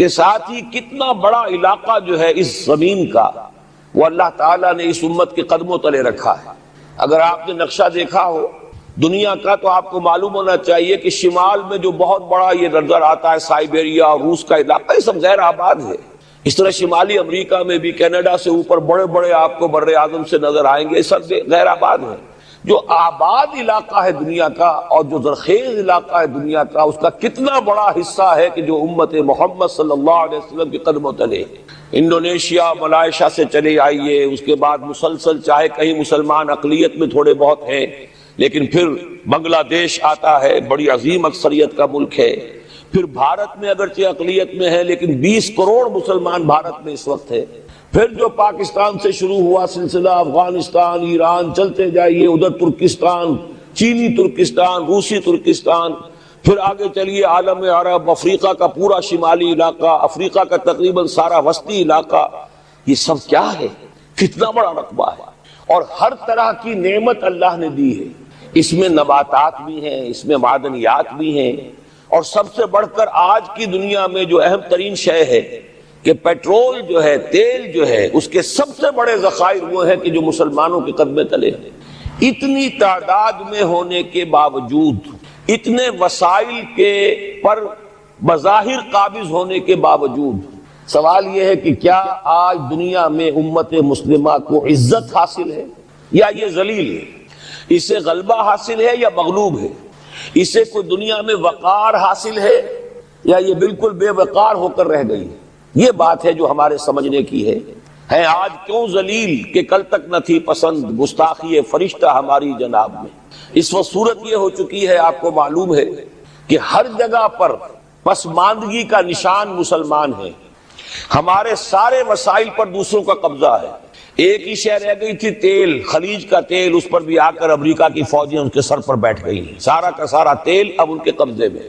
کے ساتھ ہی کتنا بڑا علاقہ جو ہے اس زمین کا وہ اللہ تعالیٰ نے اس امت کے قدموں تلے رکھا ہے۔ اگر آپ نے نقشہ دیکھا ہو دنیا کا تو آپ کو معلوم ہونا چاہیے کہ شمال میں جو بہت بڑا یہ نظر آتا ہے سائبیریا اور روس کا علاقہ، یہ سب غیر آباد ہے۔ اس طرح شمالی امریکہ میں بھی کینیڈا سے اوپر بڑے بڑے آپ کو بر اعظم سے نظر آئیں گے، یہ سب غیر آباد ہے۔ جو آباد علاقہ ہے دنیا کا اور جو زرخیز علاقہ ہے دنیا کا، اس کا کتنا بڑا حصہ ہے کہ جو امت محمد صلی اللہ علیہ وسلم کے قدموں تلے۔ انڈونیشیا، ملائیشیا سے چلے آئیے، اس کے بعد مسلسل چاہے کہیں مسلمان اقلیت میں تھوڑے بہت ہیں، لیکن پھر بنگلہ دیش آتا ہے، بڑی عظیم اکثریت کا ملک ہے۔ پھر بھارت میں اگرچہ اقلیت میں ہے لیکن 20 کروڑ مسلمان بھارت میں اس وقت ہے۔ پھر جو پاکستان سے شروع ہوا سلسلہ، افغانستان، ایران، چلتے جائیے ادھر ترکستان، چینی ترکستان، روسی ترکستان، پھر آگے چلیے عالم عرب، افریقہ کا پورا شمالی علاقہ، افریقہ کا تقریباً سارا وسطی علاقہ، یہ سب کیا ہے؟ کتنا بڑا رقبہ ہے، اور ہر طرح کی نعمت اللہ نے دی ہے۔ اس میں نباتات بھی ہیں، اس میں معدنیات بھی ہیں، اور سب سے بڑھ کر آج کی دنیا میں جو اہم ترین شے ہے کہ پیٹرول جو ہے، تیل جو ہے، اس کے سب سے بڑے ذخائر وہ ہیں کہ جو مسلمانوں کے قدمے تلے ہیں۔ اتنی تعداد میں ہونے کے باوجود، اتنے وسائل کے پر بظاہر قابض ہونے کے باوجود، سوال یہ ہے کہ کیا آج دنیا میں امت مسلمہ کو عزت حاصل ہے یا یہ ذلیل ہے؟ اسے غلبہ حاصل ہے یا مغلوب ہے؟ اسے کوئی دنیا میں وقار حاصل ہے یا یہ بالکل بے وقار ہو کر رہ گئی؟ یہ بات ہے جو ہمارے سمجھنے کی ہے آج کیوں ذلیل کہ کل تک نہ تھی پسند گستاخی فرشتہ ہماری جناب میں۔ اس وقت صورت یہ ہو چکی ہے، آپ کو معلوم ہے کہ ہر جگہ پر پسماندگی کا نشان مسلمان ہیں۔ ہمارے سارے وسائل پر دوسروں کا قبضہ ہے۔ ایک ہی شے رہ گئی تھی تیل، خلیج کا تیل، اس پر بھی آ کر امریکہ کی فوجیں ان کے سر پر بیٹھ گئی ہیں۔ سارا کا سارا تیل اب ان کے قبضے میں۔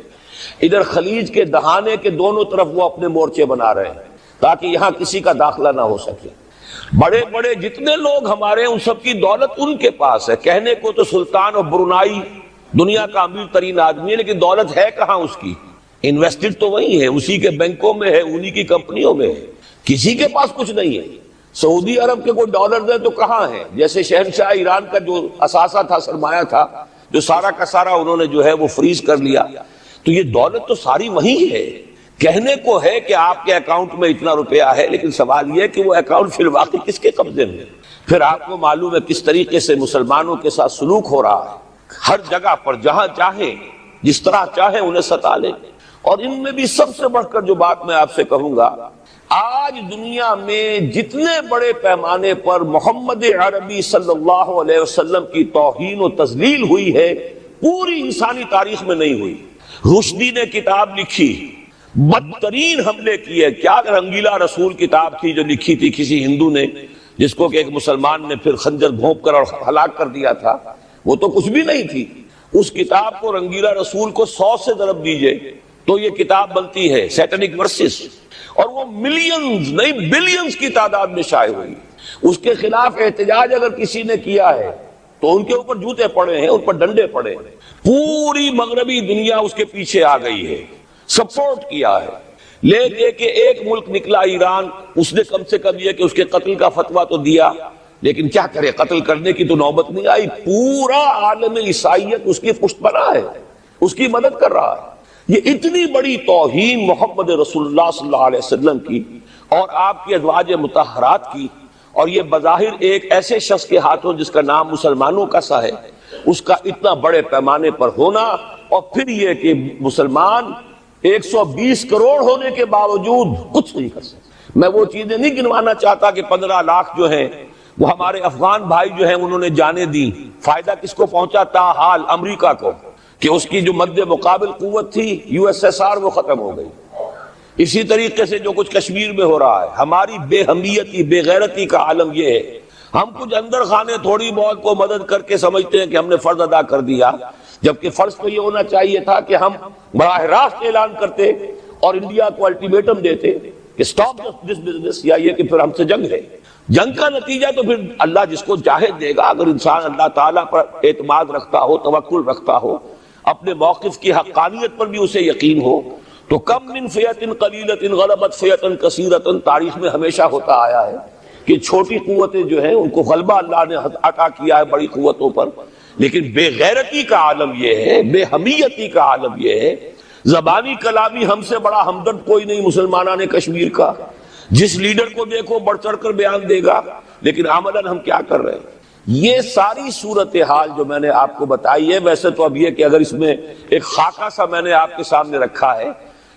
ادھر خلیج کے دہانے کے دونوں طرف وہ اپنے مورچے بنا رہے ہیں تاکہ یہاں کسی کا داخلہ نہ ہو سکے۔ بڑے بڑے جتنے لوگ ہمارے ان سب کی دولت ان کے پاس ہے۔ کہنے کو تو سلطان اور برونائی دنیا کا امیر ترین آدمی ہے، لیکن دولت ہے کہاں اس کی؟ انویسٹڈ تو وہی ہے، اسی کے بینکوں میں ہے، انہی کی کمپنیوں میں ہے، کسی کے پاس کچھ نہیں ہے۔ سعودی عرب کے کوئی ڈالر دے تو کہاں ہے؟ جیسے شہنشاہ ایران کا جو اثاثہ تھا، سرمایہ تھا، جو سارا کا سارا انہوں نے جو ہے وہ فریز کر لیا، تو یہ دولت تو ساری وہی ہے۔ کہنے کو ہے کہ آپ کے اکاؤنٹ میں اتنا روپیہ ہے، لیکن سوال یہ کہ وہ اکاؤنٹ فی الواقع کس کے قبضے میں؟ پھر آپ کو معلوم ہے کس طریقے سے مسلمانوں کے ساتھ سلوک ہو رہا ہے۔ ہر جگہ پر جہاں چاہیں، جس طرح چاہیں انہیں ستا لیں۔ اور ان میں بھی سب سے بڑھ کر جو بات میں آپ سے کہوں گا، آج دنیا میں جتنے بڑے پیمانے پر محمد عربی صلی اللہ علیہ وسلم کی توہین و تذلیل ہوئی ہے، پوری انسانی تاریخ میں نہیں ہوئی۔ رشدی نے کتاب لکھی، بدترین حملے کیے۔ کیا رنگیلا رسول کتاب تھی جو لکھی تھی کسی ہندو نے، جس کو کہ ایک مسلمان نے پھر خنجر گھونپ کر اور ہلاک کر دیا تھا، وہ تو کچھ بھی نہیں تھی۔ اس کتاب کو رنگیلا رسول کو 100 سے ضرب دیجئے تو یہ کتاب بنتی ہے سیٹنک ورسز، اور وہ ملینز نہیں بلینز کی تعداد میں شائع ہوئی۔ اس کے خلاف احتجاج اگر کسی نے کیا ہے تو ان کے اوپر جوتے پڑے ہیں، ان پر ڈنڈے پڑے ہیں۔ پوری مغربی دنیا اس کے پیچھے آ گئی ہے، سپورٹ کیا ہے۔ لے دے کے ایک ملک نکلا ایران، اس نے کم سے کم یہ کہ اس کے قتل کا فتویٰ تو دیا، لیکن کیا کرے، قتل کرنے کی تو نوبت نہیں آئی۔ پورا عالم عیسائیت اس کی پشت بنا ہے، اس کی مدد کر رہا ہے۔ یہ اتنی بڑی توہین محمد رسول اللہ صلی اللہ علیہ وسلم کی اور آپ کی ازواج مطہرات کی، اور یہ بظاہر ایک ایسے شخص کے ہاتھوں جس کا نام مسلمانوں کا سا ہے، اس کا اتنا بڑے پیمانے پر ہونا، اور پھر یہ کہ مسلمان 120 کروڑ ہونے کے باوجود کچھ نہیں کر سکتے۔ میں وہ چیزیں نہیں گنوانا چاہتا کہ 15 لاکھ جو ہیں وہ ہمارے افغان بھائی جو ہیں انہوں نے جانیں دی، فائدہ کس کو پہنچا؟ تاحال امریکہ کو، کہ اس کی جو مد مقابل قوت تھی USSR وہ ختم ہو گئی۔ اسی طریقے سے جو کچھ کشمیر میں ہو رہا ہے، ہماری بے ہمیتی، بے غیرتی کا عالم یہ ہے۔ ہم کچھ اندر خانے تھوڑی بہت کو مدد کر کے سمجھتے ہیں کہ ہم نے فرض ادا کر دیا، جبکہ فرض تو یہ ہونا چاہیے تھا کہ ہم براہ راست اعلان کرتے اور انڈیا کو الٹیمیٹم دیتے کہ سٹاپ دس بزنس، یا یہ کہ پھر ہم سے جنگ ہے۔ جنگ کا نتیجہ تو پھر اللہ جس کو چاہے دے گا۔ اگر انسان اللہ تعالیٰ پر اعتماد رکھتا ہو، توکل رکھتا ہو، اپنے موقف کی حقانیت پر بھی اسے یقین ہو، تو کم من فیۃ قلیلۃ غلبت فیۃ کثیرۃ تاریخ میں ہمیشہ ہوتا آیا ہے کہ چھوٹی قوتیں جو ہیں ان کو غلبہ اللہ نے عطا کیا ہے بڑی قوتوں پر، لیکن بے غیرتی کا عالم یہ ہے، بے حمیتی کا عالم یہ ہے، زبانی کلامی ہم سے بڑا ہمدرد کوئی نہیں مسلمانان کشمیر کا، جس لیڈر کو دیکھو بڑھ چڑھ کر بیان دے گا، لیکن عملاً ہم کیا کر رہے ہیں؟ یہ ساری صورتحال جو میں نے آپ کو بتائی ہے، ویسے تو اب یہ کہ اگر اس میں ایک خاکہ سا میں نے آپ کے سامنے رکھا ہے،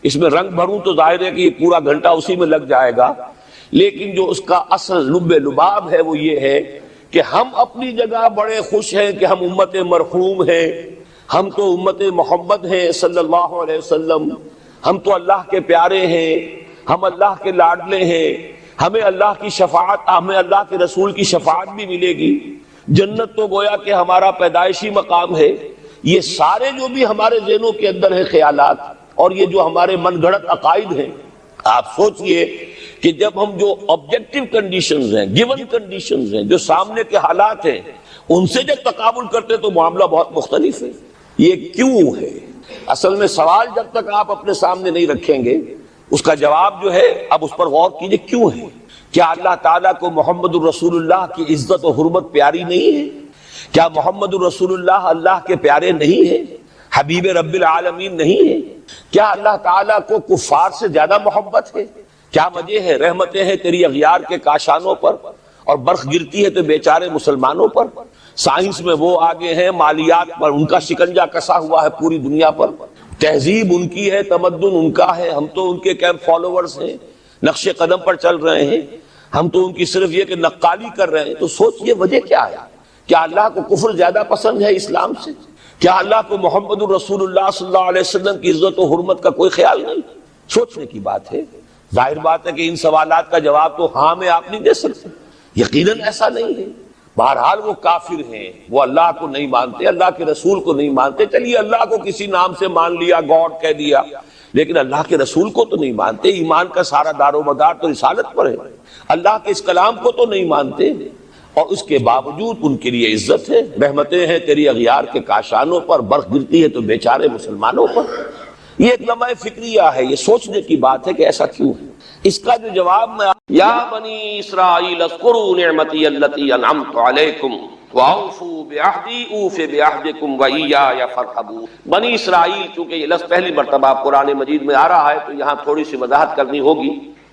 اس میں رنگ بھروں تو ظاہر ہے کہ یہ پورا گھنٹہ اسی میں لگ جائے گا، لیکن جو اس کا اصل لب لباب ہے وہ یہ ہے کہ ہم اپنی جگہ بڑے خوش ہیں کہ ہم امت مرحوم ہیں، ہم تو امت محمد ہیں صلی اللہ علیہ وسلم، ہم تو اللہ کے پیارے ہیں، ہم اللہ کے لاڈلے ہیں، ہمیں اللہ کی شفاعت، ہمیں اللہ کے رسول کی شفاعت بھی ملے گی، جنت تو گویا کہ ہمارا پیدائشی مقام ہے۔ یہ سارے جو بھی ہمارے ذہنوں کے اندر ہیں خیالات، اور یہ جو ہمارے من گھڑت عقائد ہیں، آپ سوچئے کہ جب ہم جو آبجیکٹیو کنڈیشنز ہیں، گیون کنڈیشنز ہیں، جو سامنے کے حالات ہیں، ان سے جب تقابل کرتے تو معاملہ بہت مختلف ہے۔ یہ کیوں ہے؟ اصل میں سوال جب تک آپ اپنے سامنے نہیں رکھیں گے اس کا جواب جو ہے اب اس پر غور کیجئے، کیوں ہے؟ کیا اللہ تعالیٰ کو محمد الرسول اللہ کی عزت و حرمت پیاری نہیں ہے؟ کیا محمد الرسول اللہ اللہ کے پیارے نہیں ہیں، حبیب رب العالمین نہیں ہے؟ کیا اللہ تعالیٰ کو کفار سے زیادہ محبت ہے؟ کیا وجہ ہے رحمتیں ہیں تیری اغیار کے کاشانوں پر اور برق گرتی ہے تو بیچارے مسلمانوں پر؟ سائنس میں وہ آگے ہیں، مالیات پر ان کا شکنجہ کسا ہوا ہے پوری دنیا پر، تہذیب ان کی ہے، تمدن ان کا ہے، ہم تو ان کے کیمپ فالوورز ہیں، نقش قدم پر چل رہے ہیں، ہم تو ان کی صرف یہ کہ نقالی کر رہے ہیں۔ تو سوچئے وجہ کیا ہے؟ کیا اللہ کو کفر زیادہ پسند ہے اسلام سے؟ کیا اللہ کو محمد الرسول اللہ صلی اللہ علیہ وسلم کی عزت و حرمت کا کوئی خیال نہیں؟ سوچنے کی بات ہے۔ ظاہر بات ہے کہ ان سوالات کا جواب تو ہاں میں آپ نہیں دے سکتے، یقیناً ایسا نہیں ہے۔ بہرحال وہ کافر ہیں، وہ اللہ کو نہیں مانتے، اللہ کے رسول کو نہیں مانتے، چلیے اللہ کو کسی نام سے مان لیا، گاڈ کہہ دیا، لیکن اللہ کے رسول کو تو نہیں مانتے۔ ایمان کا سارا دار و مدار تو رسالت پر ہے، اللہ کے اس کلام کو تو نہیں مانتے، اور اس کے باوجود ان کے لیے عزت ہے، رحمتیں ہیں تیری اغیار کے کاشانوں پر، برق گرتی ہے تو بیچارے مسلمانوں پر۔ یہ ایک لمحہ فکریہ ہے، یہ سوچنے کی بات ہے کہ ایسا کیوں ہے۔ اس کا جو جواب میں یا بنی اسرائیل اذکروا نعمتی التی انعمت علیکم واوفوا بعہدی اوف بعہدکم وایای فارہبون۔ بنی اسرائیل، چونکہ یہ لفظ پہلی مرتبہ قرآن مجید میں آ رہا ہے تو یہاں تھوڑی سی وضاحت کرنی ہوگی۔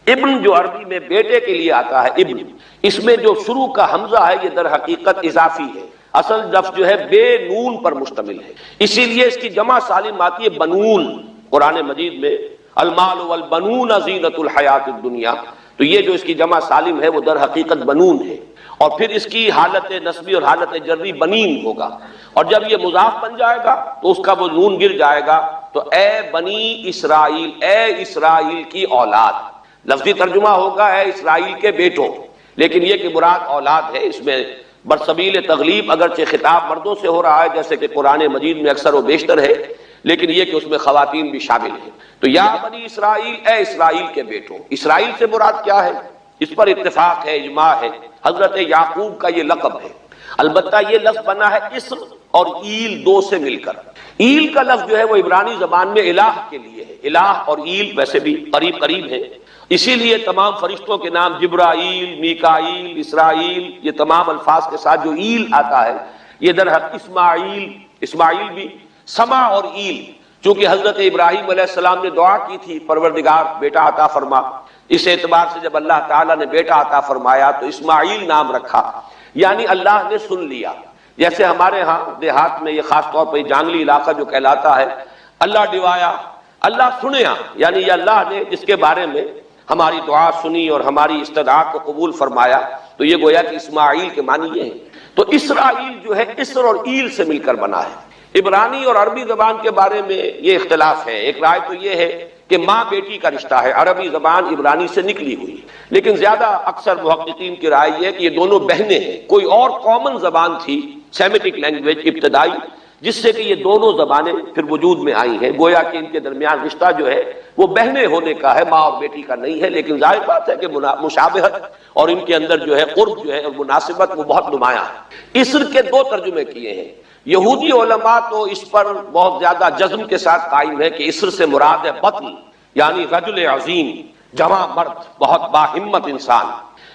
ابن جو عربی میں بیٹے کے لیے آتا ہے ابن، اس میں جو شروع کا حمزہ ہے یہ در حقیقت اضافی ہے، اصل لفظ جو ہے بے نون پر مشتمل ہے، اسی لیے اس کی جمع سالم آتی ہے بنون۔ قرآن مجید میں المال والبنون زینت الحیات الدنیا، تو یہ جو اس کی جمع سالم ہے وہ در حقیقت بنون ہے، اور پھر اس کی حالت نسبی اور حالت جری بنین ہوگا، اور جب یہ مضاف بن جائے گا تو اس کا وہ نون گر جائے گا، تو اے بنی اسرائیل، اے اسرائیل کی اولاد۔ لفظی ترجمہ ہوگا اے اسرائیل کے بیٹوں، لیکن یہ کہ مراد اولاد ہے، اس میں برسبیل تغلیب اگرچہ خطاب مردوں سے ہو رہا ہے جیسے کہ قرآن مجید میں اکثر و بیشتر ہے، لیکن یہ کہ اس میں خواتین بھی شامل ہیں۔ تو یا بنی اسرائیل، اے اسرائیل کے بیٹوں، اسرائیل سے مراد کیا ہے؟ اس پر اتفاق ہے، اجماع ہے، حضرت یعقوب کا یہ لقب ہے۔ البتہ یہ لفظ بنا ہے اسر اور ایل دو سے مل کر۔ ایل کا لفظ جو ہے وہ عبرانی زبان میں الہ کے لیے ہے، الہ اور ایل ویسے بھی قریب قریب ہیں، اسی لیے تمام فرشتوں کے نام جبرائیل، میکائیل، اسرائیل، یہ تمام الفاظ کے ساتھ جو ایل آتا ہے یہ در حق اسماعیل بھی سما اور ایل، چونکہ حضرت ابراہیم علیہ السلام نے دعا کی تھی پروردگار بیٹا عطا فرما، اس اعتبار سے جب اللہ تعالیٰ نے بیٹا عطا فرمایا تو اسماعیل نام رکھا، یعنی اللہ نے سن لیا۔ جیسے ہمارے ہاں دیہات میں یہ خاص طور پر جانگلی علاقہ جو کہلاتا ہے، اللہ ڈوایا، اللہ سنیا، یعنی یہ اللہ نے جس کے بارے میں ہماری دعا سنی اور ہماری استدعا کو قبول فرمایا، تو یہ گویا کہ اسماعیل کے معنی یہ ہے۔ تو اسرائیل جو ہے اسر اور ایل سے مل کر بنا ہے۔ عبرانی اور عربی زبان کے بارے میں یہ اختلاف ہے، ایک رائے تو یہ ہے کہ ماں بیٹی کا رشتہ ہے، عربی زبان عبرانی سے نکلی ہوئی، لیکن زیادہ اکثر محققین کی رائے یہ ہے کہ یہ دونوں بہنیں ہیں، کوئی اور کامن زبان تھی سیمیٹک لینگویج ابتدائی جس سے کہ یہ دونوں زبانیں پھر وجود میں آئی ہیں، گویا کہ ان کے درمیان رشتہ جو ہے وہ بہنیں ہونے کا ہے، ماں اور بیٹی کا نہیں ہے، لیکن ظاہر بات ہے کہ مشابہت اور ان کے اندر جو ہے قرب جو ہے اور مناسبت وہ بہت نمایاں ہے۔ اسر کے دو ترجمے کیے ہیں، یہودی علماء تو اس پر بہت زیادہ جزم کے ساتھ قائم ہے کہ اسر سے مراد ہے بطن، یعنی رجل عظیم، جواں مرد، بہت باہمت انسان.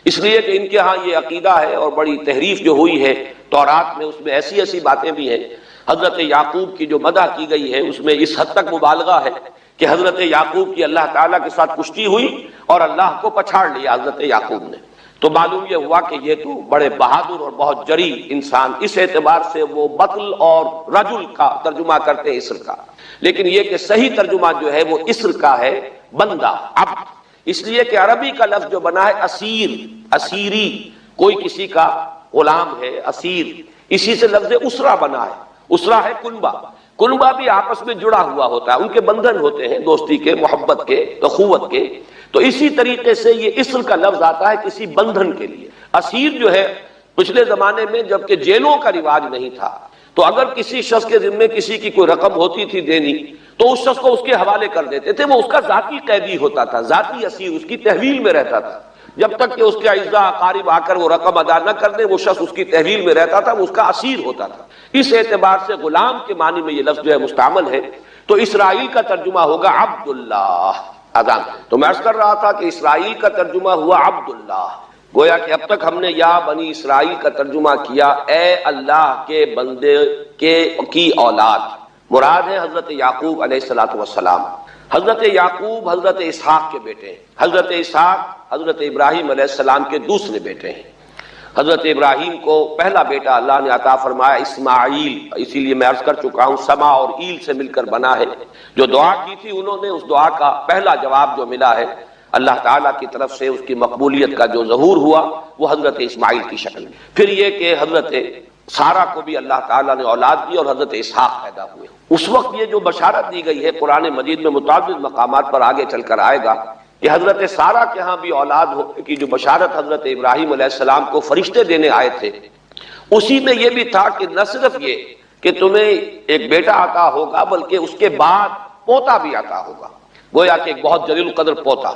اس لیے کہ ان کے ہاں یہ عقیدہ ہے، اور بڑی تحریف جو ہوئی ہے تورات میں، اس میں ایسی ایسی باتیں بھی ہیں. حضرت یعقوب کی جو مدح کی گئی ہے اس میں اس حد تک مبالغہ ہے کہ حضرت یعقوب کی اللہ تعالیٰ کے ساتھ کشتی ہوئی اور اللہ کو پچھاڑ لیا حضرت یعقوب نے. تو معلوم یہ ہوا کہ یہ تو بڑے بہادر اور بہت جری انسان، اس اعتبار سے وہ بطل اور رجل کا ترجمہ کرتے ہیں، اسر کا. لیکن یہ کہ صحیح ترجمہ جو ہے وہ اسر کا ہے، بندہ، عبد. اس لیے کہ عربی کا لفظ جو بنا ہے اسیر، اسیری، کوئی کسی کا غلام ہے، اسیر، اسی سے لفظ اسرا بنا ہے. اسرا ہے کنبہ، کنبہ بھی آپس میں جڑا ہوا ہوتا ہے، ان کے بندھن ہوتے ہیں دوستی کے، محبت کے، اخوت کے. تو اسی طریقے سے یہ اسر کا لفظ آتا ہے کسی بندھن کے لیے. اسیر جو ہے پچھلے زمانے میں جبکہ جیلوں کا رواج نہیں تھا، تو اگر کسی شخص کے ذمے کسی کی کوئی رقم ہوتی تھی دینی تو اس شخص کو اس کے حوالے کر دیتے تھے، وہ اس کا ذاتی قیدی ہوتا تھا، ذاتی اسیر، اس کی تحویل میں رہتا تھا. جب تک کہ اس کے اعزاء اقارب آ کر وہ رقم ادا نہ کر دیں، وہ شخص اس کی تحویل میں رہتا تھا، وہ اس کا اسیر ہوتا تھا. اس اعتبار سے غلام کے معنی میں یہ لفظ جو ہے مستعمل ہے. تو اسرائیل کا ترجمہ ہوگا عبداللہ. اذان تو میں عرض کر رہا تھا کہ اسرائیل کا ترجمہ ہوا عبداللہ. گویا کہ اب تک ہم نے یا بنی اسرائیل کا ترجمہ کیا اے اللہ کے بندے کی اولاد. مراد ہے حضرت یعقوب علیہ السلام. حضرت یعقوب حضرت اسحاق کے بیٹے ہیں. حضرت اسحاق حضرت ابراہیم علیہ السلام کے دوسرے بیٹے ہیں. حضرت ابراہیم کو پہلا بیٹا اللہ نے عطا فرمایا اسماعیل. اسی لیے میں عرض کر چکا ہوں سما اور ایل سے مل کر بنا ہے. جو دعا کی تھی انہوں نے، اس دعا کا پہلا جواب جو ملا ہے اللہ تعالیٰ کی طرف سے، اس کی مقبولیت کا جو ظہور ہوا وہ حضرت اسماعیل کی شکل میں. پھر یہ کہ حضرت سارہ کو بھی اللہ تعالیٰ نے اولاد دی اور حضرت اسحاق پیدا ہوئے. اس وقت یہ جو بشارت دی گئی ہے قرآن مجید میں متعدد مقامات پر آگے چل کر آئے گا کہ حضرت سارہ کے ہاں بھی اولاد ہونے کی جو بشارت حضرت ابراہیم علیہ السلام کو فرشتے دینے آئے تھے، اسی میں یہ بھی تھا کہ نہ صرف یہ کہ تمہیں ایک بیٹا عطا ہوگا بلکہ اس کے بعد پوتا بھی عطا ہوگا. گویا کہ ایک بہت جلیل القدر پوتا.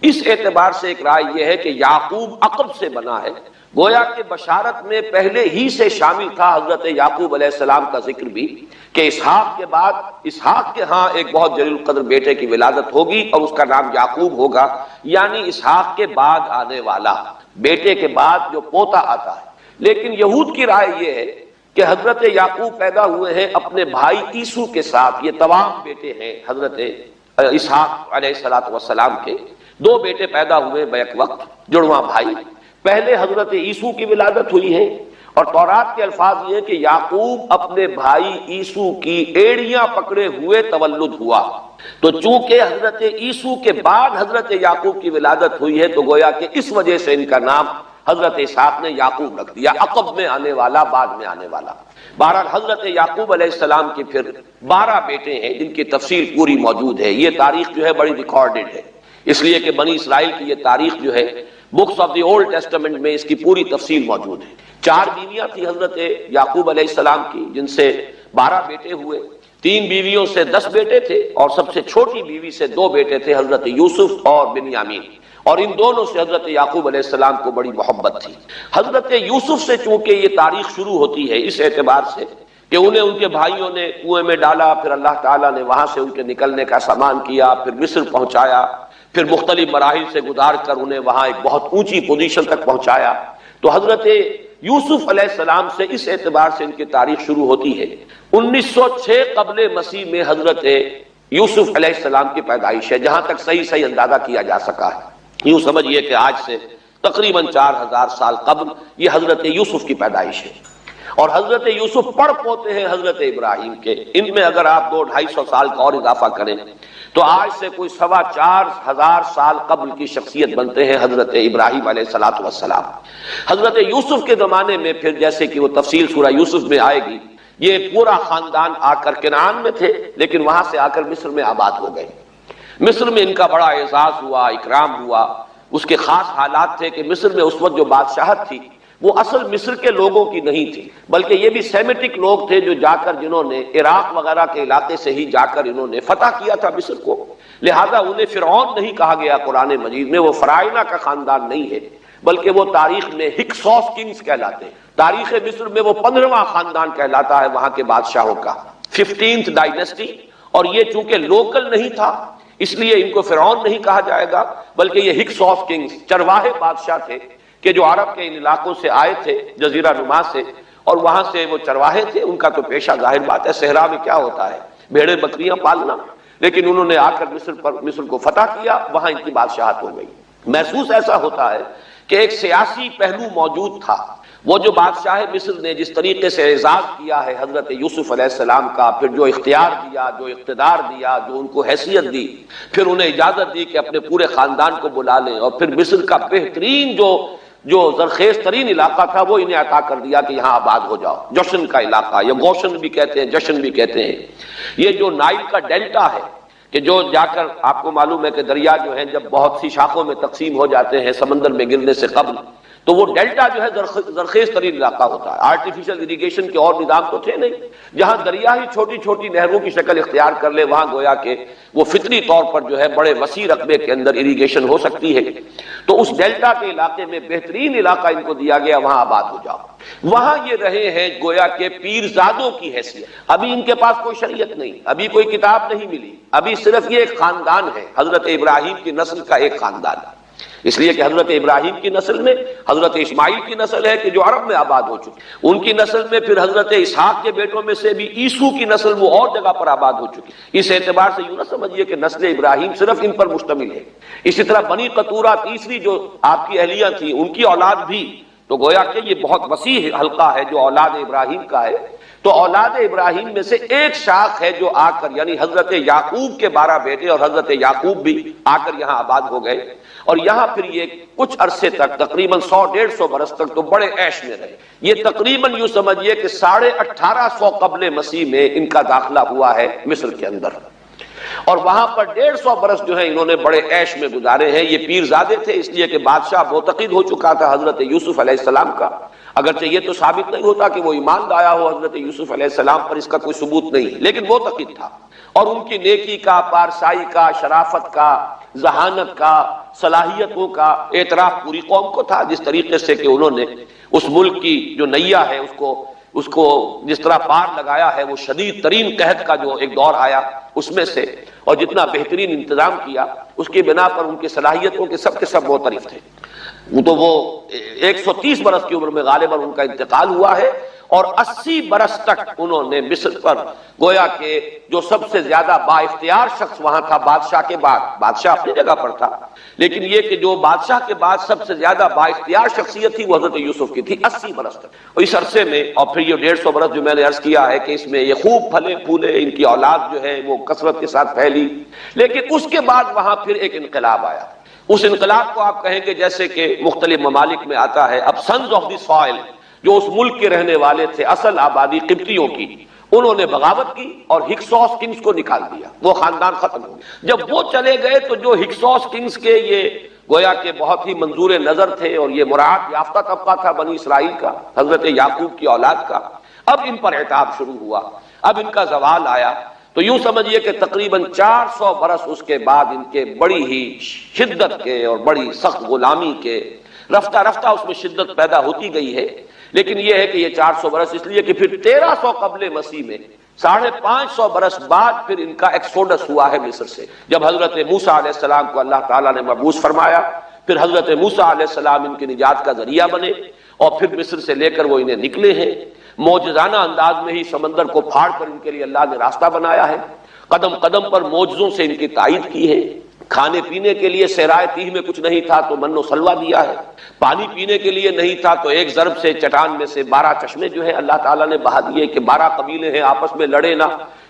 اس اعتبار سے ایک رائے یہ ہے کہ یعقوب عقب سے بنا ہے. گویا کہ بشارت میں پہلے ہی سے شامل تھا حضرت یعقوب علیہ السلام کا ذکر بھی کہ اسحاق کے بعد اسحاق کے ہاں ایک بہت جلیل القدر بیٹے کی ولادت ہوگی اور اس کا نام یعقوب ہوگا، یعنی اسحاق کے بعد آنے والا، بیٹے کے بعد جو پوتا آتا ہے. لیکن یہود کی رائے یہ ہے کہ حضرت یعقوب پیدا ہوئے ہیں اپنے بھائی عیسو کے ساتھ. یہ تمام بیٹے ہیں حضرت اسحاق علیہ السلام کے. دو بیٹے پیدا ہوئے بیک وقت، جڑواں بھائی. پہلے حضرت عیسو کی ولادت ہوئی ہے اور تورات کے الفاظ یہ ہیں کہ یعقوب اپنے بھائی عیسو کی ایڑیاں پکڑے ہوئے تولد ہوا. تو چونکہ حضرت عیسو کے بعد حضرت یعقوب کی ولادت ہوئی ہے تو گویا کہ اس وجہ سے ان کا نام حضرت اسحاق نے یعقوب رکھ دیا، عقب میں آنے والا، بعد میں آنے والا. بہرحال حضرت یعقوب علیہ السلام کے پھر 12 بیٹے ہیں جن کی تفصیل پوری موجود ہے. یہ تاریخ جو ہے بڑی ریکارڈڈ ہے، اس لیے کہ بنی اسرائیل کی یہ تاریخ جو ہے books of the old testament میں اس کی پوری تفصیل موجود ہے. 4 بیویاں تھی حضرت یعقوب علیہ السلام کی جن سے 12 بیٹے ہوئے. 3 بیویوں سے 10 بیٹے تھے اور سب سے چھوٹی بیوی سے 2 بیٹے تھے حضرت یوسف اور بنیامین. اور ان دونوں سے حضرت یعقوب علیہ السلام کو بڑی محبت تھی. حضرت یوسف سے چونکہ یہ تاریخ شروع ہوتی ہے اس اعتبار سے کہ انہیں ان کے بھائیوں نے کنویں میں ڈالا، پھر اللہ تعالیٰ نے وہاں سے ان کے نکلنے کا سامان کیا، پھر مصر پہنچایا، پھر مختلف مراحل سے گزار کر انہیں وہاں ایک بہت اونچی پوزیشن تک پہنچایا. تو حضرت یوسف علیہ السلام سے اس اعتبار سے ان کی تاریخ شروع ہوتی ہے. 1906 قبل مسیح میں حضرت یوسف علیہ السلام کی پیدائش ہے، جہاں تک صحیح اندازہ کیا جا سکا ہے. یوں سمجھیے کہ آج سے تقریباً 4000 سال قبل یہ حضرت یوسف کی پیدائش ہے. اور حضرت یوسف پڑ پوتے ہیں حضرت ابراہیم کے. ان میں اگر آپ 200-250 سال کا اور اضافہ کریں تو آج سے کوئی 4,2500 سال قبل کی شخصیت بنتے ہیں حضرت ابراہیم علیہ السلام. حضرت یوسف کے زمانے میں پھر جیسے کہ وہ تفصیل سورہ یوسف میں آئے گی، یہ پورا خاندان آ کر کنعان میں تھے لیکن وہاں سے آ کر مصر میں آباد ہو گئے. مصر میں ان کا بڑا اعزاز ہوا، اکرام ہوا. اس کے خاص حالات تھے کہ مصر میں اس وقت جو بادشاہت تھی وہ اصل مصر کے لوگوں کی نہیں تھی، بلکہ یہ بھی سیمیٹک لوگ تھے جو جا کر جنہوں نے عراق وغیرہ کے علاقے سے ہی جا کر انہوں نے فتح کیا تھا مصر کو. لہذا انہیں فرعون نہیں کہا گیا قرآن مجید میں، وہ فرعونہ کا خاندان نہیں ہے بلکہ وہ تاریخ میں ہکسوس کنگز کہلاتے ہیں. تاریخ مصر میں وہ 15واں خاندان کہلاتا ہے وہاں کے بادشاہوں کا، 15th ڈائنیسٹی. اور یہ چونکہ لوکل نہیں تھا اس لیے ان کو فرعون نہیں کہا جائے گا، بلکہ یہ ہکس آف کنگز، چرواہے بادشاہ تھے کہ جو عرب کے ان علاقوں سے آئے تھے، جزیرہ نما سے، اور وہاں سے وہ چرواہے تھے۔ ان کا تو پیشہ ظاہر بات ہے صحرا میں کیا ہوتا ہے، بھیڑیں بکریاں پالنا، لیکن انہوں نے آ کر مصر کو فتح کیا، وہاں ان کی بادشاہت ہو گئی۔ محسوس ایسا ہوتا ہے کہ ایک سیاسی پہلو موجود تھا۔ وہ جو بادشاہ مصر نے جس طریقے سے اعزاز کیا ہے حضرت یوسف علیہ السلام کا، پھر جو اختیار دیا، جو اقتدار دیا، جو ان کو حیثیت دی، پھر انہیں اجازت دی کہ اپنے پورے خاندان کو بلا لیں، اور پھر مصر کا بہترین جو زرخیز ترین علاقہ تھا وہ انہیں عطا کر دیا کہ یہاں آباد ہو جاؤ۔ جوشن کا علاقہ، یا گوشن بھی کہتے ہیں، جشن بھی کہتے ہیں۔ یہ جو نائل کا ڈیلٹا ہے کہ جو جا کر آپ کو معلوم ہے کہ دریا جو ہیں جب بہت سی شاخوں میں تقسیم ہو جاتے ہیں سمندر میں گرنے سے قبل، تو وہ ڈیلٹا جو ہے زرخیز ترین علاقہ ہوتا ہے۔ آرٹیفیشل اریگیشن کے اور نظام تو تھے نہیں، جہاں دریا ہی چھوٹی چھوٹی نہروں کی شکل اختیار کر لے، وہاں گویا کہ وہ فطری طور پر جو ہے بڑے وسیع رقبے کے اندر اریگیشن ہو سکتی ہے۔ تو اس ڈیلٹا کے علاقے میں بہترین علاقہ ان کو دیا گیا، وہاں آباد ہو جاؤ۔ وہاں یہ رہے ہیں گویا کہ پیرزادوں کی حیثیت۔ ابھی ان کے پاس کوئی شریعت نہیں، ابھی کوئی کتاب نہیں ملی، ابھی صرف یہ ایک خاندان ہے، حضرت ابراہیم کی نسل کا ایک خاندان ہے۔ اس لیے کہ حضرت ابراہیم کی نسل میں حضرت اسماعیل کی نسل ہے کہ جو عرب میں آباد ہو چکی، ان کی نسل میں پھر حضرت اسحاق کے بیٹوں میں سے بھی عیسو کی نسل وہ اور جگہ پر آباد ہو چکی۔ اس اعتبار سے یوں نہ سمجھیے کہ نسل ابراہیم صرف ان پر مشتمل ہے۔ اسی طرح بنی قطورہ تیسری جو آپ کی اہلیہ تھی، ان کی اولاد بھی، تو گویا کہ یہ بہت وسیع حلقہ ہے جو اولاد ابراہیم کا ہے۔ تو اولاد ابراہیم میں سے ایک شاخ ہے جو آ کر، یعنی حضرت یعقوب کے 12 بیٹے اور حضرت یعقوب بھی آ کر یہاں آباد ہو گئے، اور یہاں پھر یہ کچھ عرصے تک تقریباً 100-150 برس تک تو بڑے عیش میں رہے۔ یہ تقریباً یوں سمجھیے کہ 1850 قبل مسیح میں ان کا داخلہ ہوا ہے مصر کے اندر، اور وہاں پر 150 برس جو ہیں انہوں نے بڑے عیش میں گزارے ہیں۔ یہ پیرزادے تھے، اس لیے کہ بادشاہ معتقد ہو چکا تھا حضرت یوسف علیہ السلام کا، اگرچہ یہ تو ثابت نہیں ہوتا کہ وہ ایمان لایا ہو حضرت یوسف علیہ السلام پر، اس کا کوئی ثبوت نہیں، لیکن معتقد تھا، اور ان کی نیکی کا، پارسائی کا، شرافت کا، ذہانت کا، صلاحیتوں کا اعتراف پوری قوم کو تھا۔ جس طریقے سے کہ انہوں نے اس ملک کی جو نیا ہے اس کو جس طرح پار لگایا ہے، وہ شدید ترین قحط کا جو ایک دور آیا اس میں سے، اور جتنا بہترین انتظام کیا، اس کی بنا پر ان کی صلاحیتوں کے سب معترف تھے۔ تو وہ 130 برس کی عمر میں غالباً ان کا انتقال ہوا ہے، اور 80 برس تک انہوں نے مصر پر گویا کہ جو سب سے زیادہ با اختیار شخص وہاں تھا بادشاہ کے بعد، بادشاہ اپنی جگہ پر تھا، لیکن یہ کہ جو بادشاہ کے بعد سب سے زیادہ با اختیار شخصیت تھی وہ حضرت یوسف کی تھی 80 برس تک۔ اور اس عرصے میں، اور پھر یہ 150 برس جو میں نے عرض کیا ہے کہ اس میں یہ خوب پھلے پھولے، ان کی اولاد جو ہے وہ کثرت کے ساتھ پھیلی، لیکن اس کے بعد وہاں پھر ایک انقلاب آیا۔ اس انقلاب کو آپ کہیں کہ جیسے کہ مختلف ممالک میں آتا ہے، اب سنز آف دی سوائل جو اس ملک کے رہنے والے تھے، اصل آبادی قبطیوں کی، انہوں نے بغاوت کی اور ہکسوس کنگز کو نکال دیا، وہ خاندان ختم ہو گیا۔ جب وہ چلے گئے تو جو ہکسوس کنگز کے یہ گویا کہ بہت ہی منظور نظر تھے، اور یہ مراعات یافتہ طبقہ تھا بنی اسرائیل کا، حضرت یعقوب کی اولاد کا، اب ان پر عتاب شروع ہوا، اب ان کا زوال آیا۔ تو یوں سمجھیے کہ تقریباً 400 برس اس کے بعد ان کے بڑی ہی شدت کے اور بڑی سخت غلامی کے، رفتہ رفتہ اس میں شدت پیدا ہوتی گئی ہے، لیکن یہ ہے کہ یہ 400 برس اس لیے کہ پھر 1300 قبل مسیح میں 550 برس بعد پھر ان کا ایکسوڈس ہوا ہے مصر سے، جب حضرت موسیٰ علیہ السلام کو اللہ تعالیٰ نے مبعوث فرمایا، پھر حضرت موسیٰ علیہ السلام ان کی نجات کا ذریعہ بنے، اور پھر مصر سے لے کر وہ انہیں نکلے ہیں، معجزانہ انداز میں ہی سمندر کو پھاڑ کر ان کے لیے اللہ نے راستہ بنایا ہے، قدم قدم پر معجزوں سے ان کی تائید کی ہے۔ کھانے پینے کے لیے صحرائے تیہ میں کچھ نہیں تھا تو من و سلوہ دیا ہے، پانی پینے کے لیے نہیں تھا تو ایک ضرب سے چٹان میں سے 12 چشمے جو ہے اللہ تعالیٰ نے بہا دیے کہ 12 قبیلے ہیں آپس میں لڑے نہ،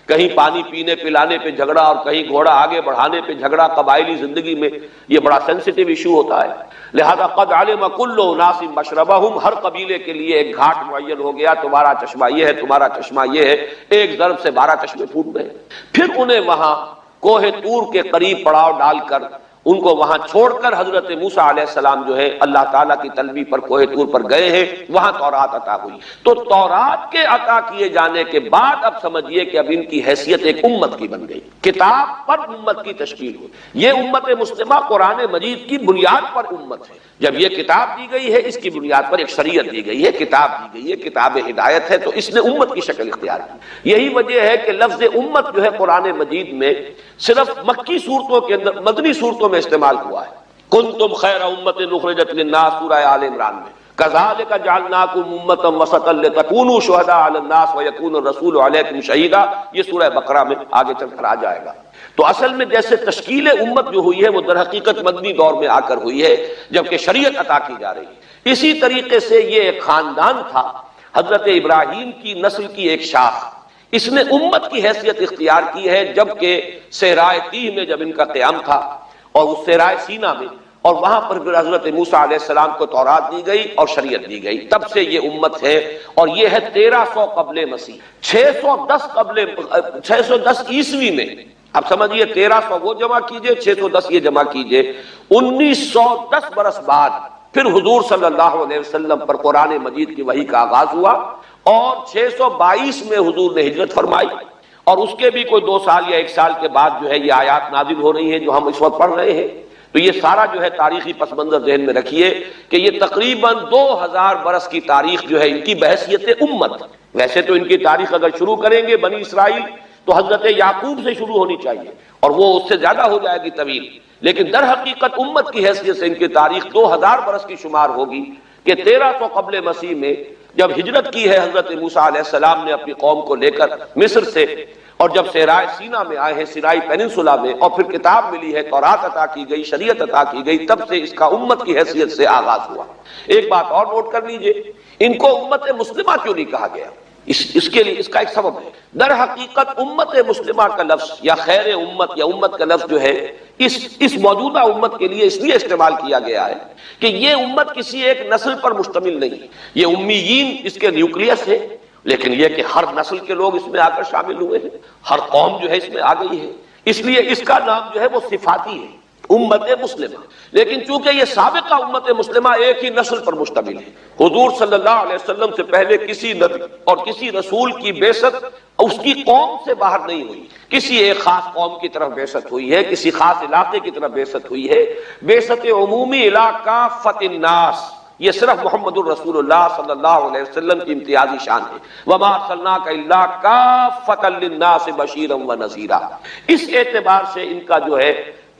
کہیں پانی پینے پلانے پہ جھگڑا اور کہیں گھوڑا آگے بڑھانے پہ جھگڑا، قبائلی زندگی میں یہ بڑا سینسٹیو ایشو ہوتا ہے، لہذا قد علم کل اناس مشربہم، ہر قبیلے کے لیے ایک گھاٹ معین ہو گیا، تمہارا چشمہ یہ ہے، تمہارا چشمہ یہ ہے، ایک ضرب سے 12 چشمے پھوٹ گئے۔ پھر انہیں وہاں کوہ طور کے قریب پڑاؤ ڈال کر ان کو وہاں چھوڑ کر حضرت موسیٰ علیہ السلام جو ہے اللہ تعالیٰ کی طلبی پر کوہ طور پر گئے ہیں، وہاں تورات عطا ہوئی۔ تو تورات کے عطا کیے جانے کے بعد اب سمجھیے کہ اب ان کی حیثیت ایک امت کی بن گئی، کتاب پر امت کی تشکیل ہوئی۔ یہ امت مسلمہ قرآن مجید کی بنیاد پر امت ہے۔ جب یہ کتاب دی گئی ہے، اس کی بنیاد پر ایک شریعت دی گئی ہے، کتاب دی گئی ہے، کتاب ہدایت ہے، تو اس نے امت کی شکل اختیار کی۔ یہی وجہ ہے کہ لفظ امت جو ہے قرآن مجید میں صرف مکی صورتوں کے اندر، مدنی صورتوں میں استعمال ہوا ہے۔ کنتم خیر امت اخرجت للناس سورہ آل عمران میں، کذالک جعلناکم امۃ وسطا لتکونوا شہداء علی الناس ویکون الرسول علیکم شہیدا، یہ سورہ بقرہ میں آگے چل کر آ جائے گا۔ تو اصل میں جیسے تشکیل امت جو ہوئی ہے وہ در حقیقت مدنی دور میں آ کر ہوئی ہے، جبکہ شریعت عطا کی جا رہی ہے۔ اسی طریقے سے یہ ایک خاندان تھا، حضرت ابراہیم کی نسل کی ایک شاخ، اس نے امت کی حیثیت اختیار کی ہے، جبکہ صحرائے تیہ میں جب ان کا قیام تھا اور اس صحرائے سینا میں، اور وہاں پر پھر حضرت موسیٰ علیہ السلام کو تورات دی گئی اور شریعت دی گئی، تب سے یہ امت ہے۔ اور یہ ہے 1300 قبل مسیح، 610 عیسوی میں۔ اب سمجھیے 1300 وہ جمع کیجئے، 610 یہ جمع کیجئے، 1910 برس بعد پھر حضور صلی اللہ علیہ وسلم پر قرآن مجید کی وحی کا آغاز ہوا، اور 622 میں حضور نے ہجرت فرمائی، اور اس کے بھی کوئی 2 سال یا 1 سال کے بعد جو ہے یہ آیات نازل ہو رہی ہیں جو ہم اس وقت پڑھ رہے ہیں۔ تو یہ سارا جو ہے تاریخی پس منظر ذہن میں رکھیے کہ یہ تقریباً 2000 برس کی تاریخ جو ہے ان کی بحیثیت امت۔ ویسے تو ان کی تاریخ اگر شروع کریں گے بنی اسرائیل تو حضرت یعقوب سے شروع ہونی چاہیے، اور وہ اس سے زیادہ ہو جائے گی طویل، لیکن در حقیقت امت کی حیثیت سے ان کی تاریخ 2000 برس کی شمار ہوگی کہ 1300 قبل مسیح میں جب ہجرت کی ہے حضرت موسیٰ علیہ السلام نے اپنی قوم کو لے کر مصر سے، اور جب صحرائے سینا میں آئے ہیں، سینائی پیننسولا میں، اور پھر کتاب ملی ہے، تورات عطا کی گئی، شریعت عطا کی گئی، تب سے اس کا امت کی حیثیت سے آغاز ہوا۔ ایک بات اور نوٹ کر لیجئے، ان کو امت مسلمہ کیوں نہیں کہا گیا؟ اس کے لیے اس کا ایک سبب ہے۔ در حقیقت امت مسلمہ کا لفظ یا خیر امت یا امت کا لفظ جو ہے اس موجودہ امت کے لیے اس لیے استعمال کیا گیا ہے کہ یہ امت کسی ایک نسل پر مشتمل نہیں، یہ امیین اس کے نیوکلیس ہے، لیکن یہ کہ ہر نسل کے لوگ اس میں آ کر شامل ہوئے ہیں، ہر قوم جو ہے اس میں آ گئی ہے، اس لیے اس کا نام جو ہے وہ صفاتی ہے، امت مسلمہ۔ لیکن چونکہ یہ سابقہ امت مسلمہ ایک ہی نسل پر مشتمل ہے، حضور صلی اللہ علیہ وسلم سے پہلے کسی نبی اور کسی رسول کی بعثت اس کی قوم سے باہر نہیں ہوئی، کسی ایک خاص قوم کی طرف بعثت ہوئی ہے، کسی خاص علاقے کی طرف بعثت ہوئی ہے۔ بعثت عمومی الی کافۃ الناس، یہ صرف محمد الرسول اللہ صلی اللہ علیہ وسلم کی امتیازی شان ہے۔ وما ارسلناک الا کافۃ للناس بشیرا ونذیرا۔ اس اعتبار سے ان کا جو ہے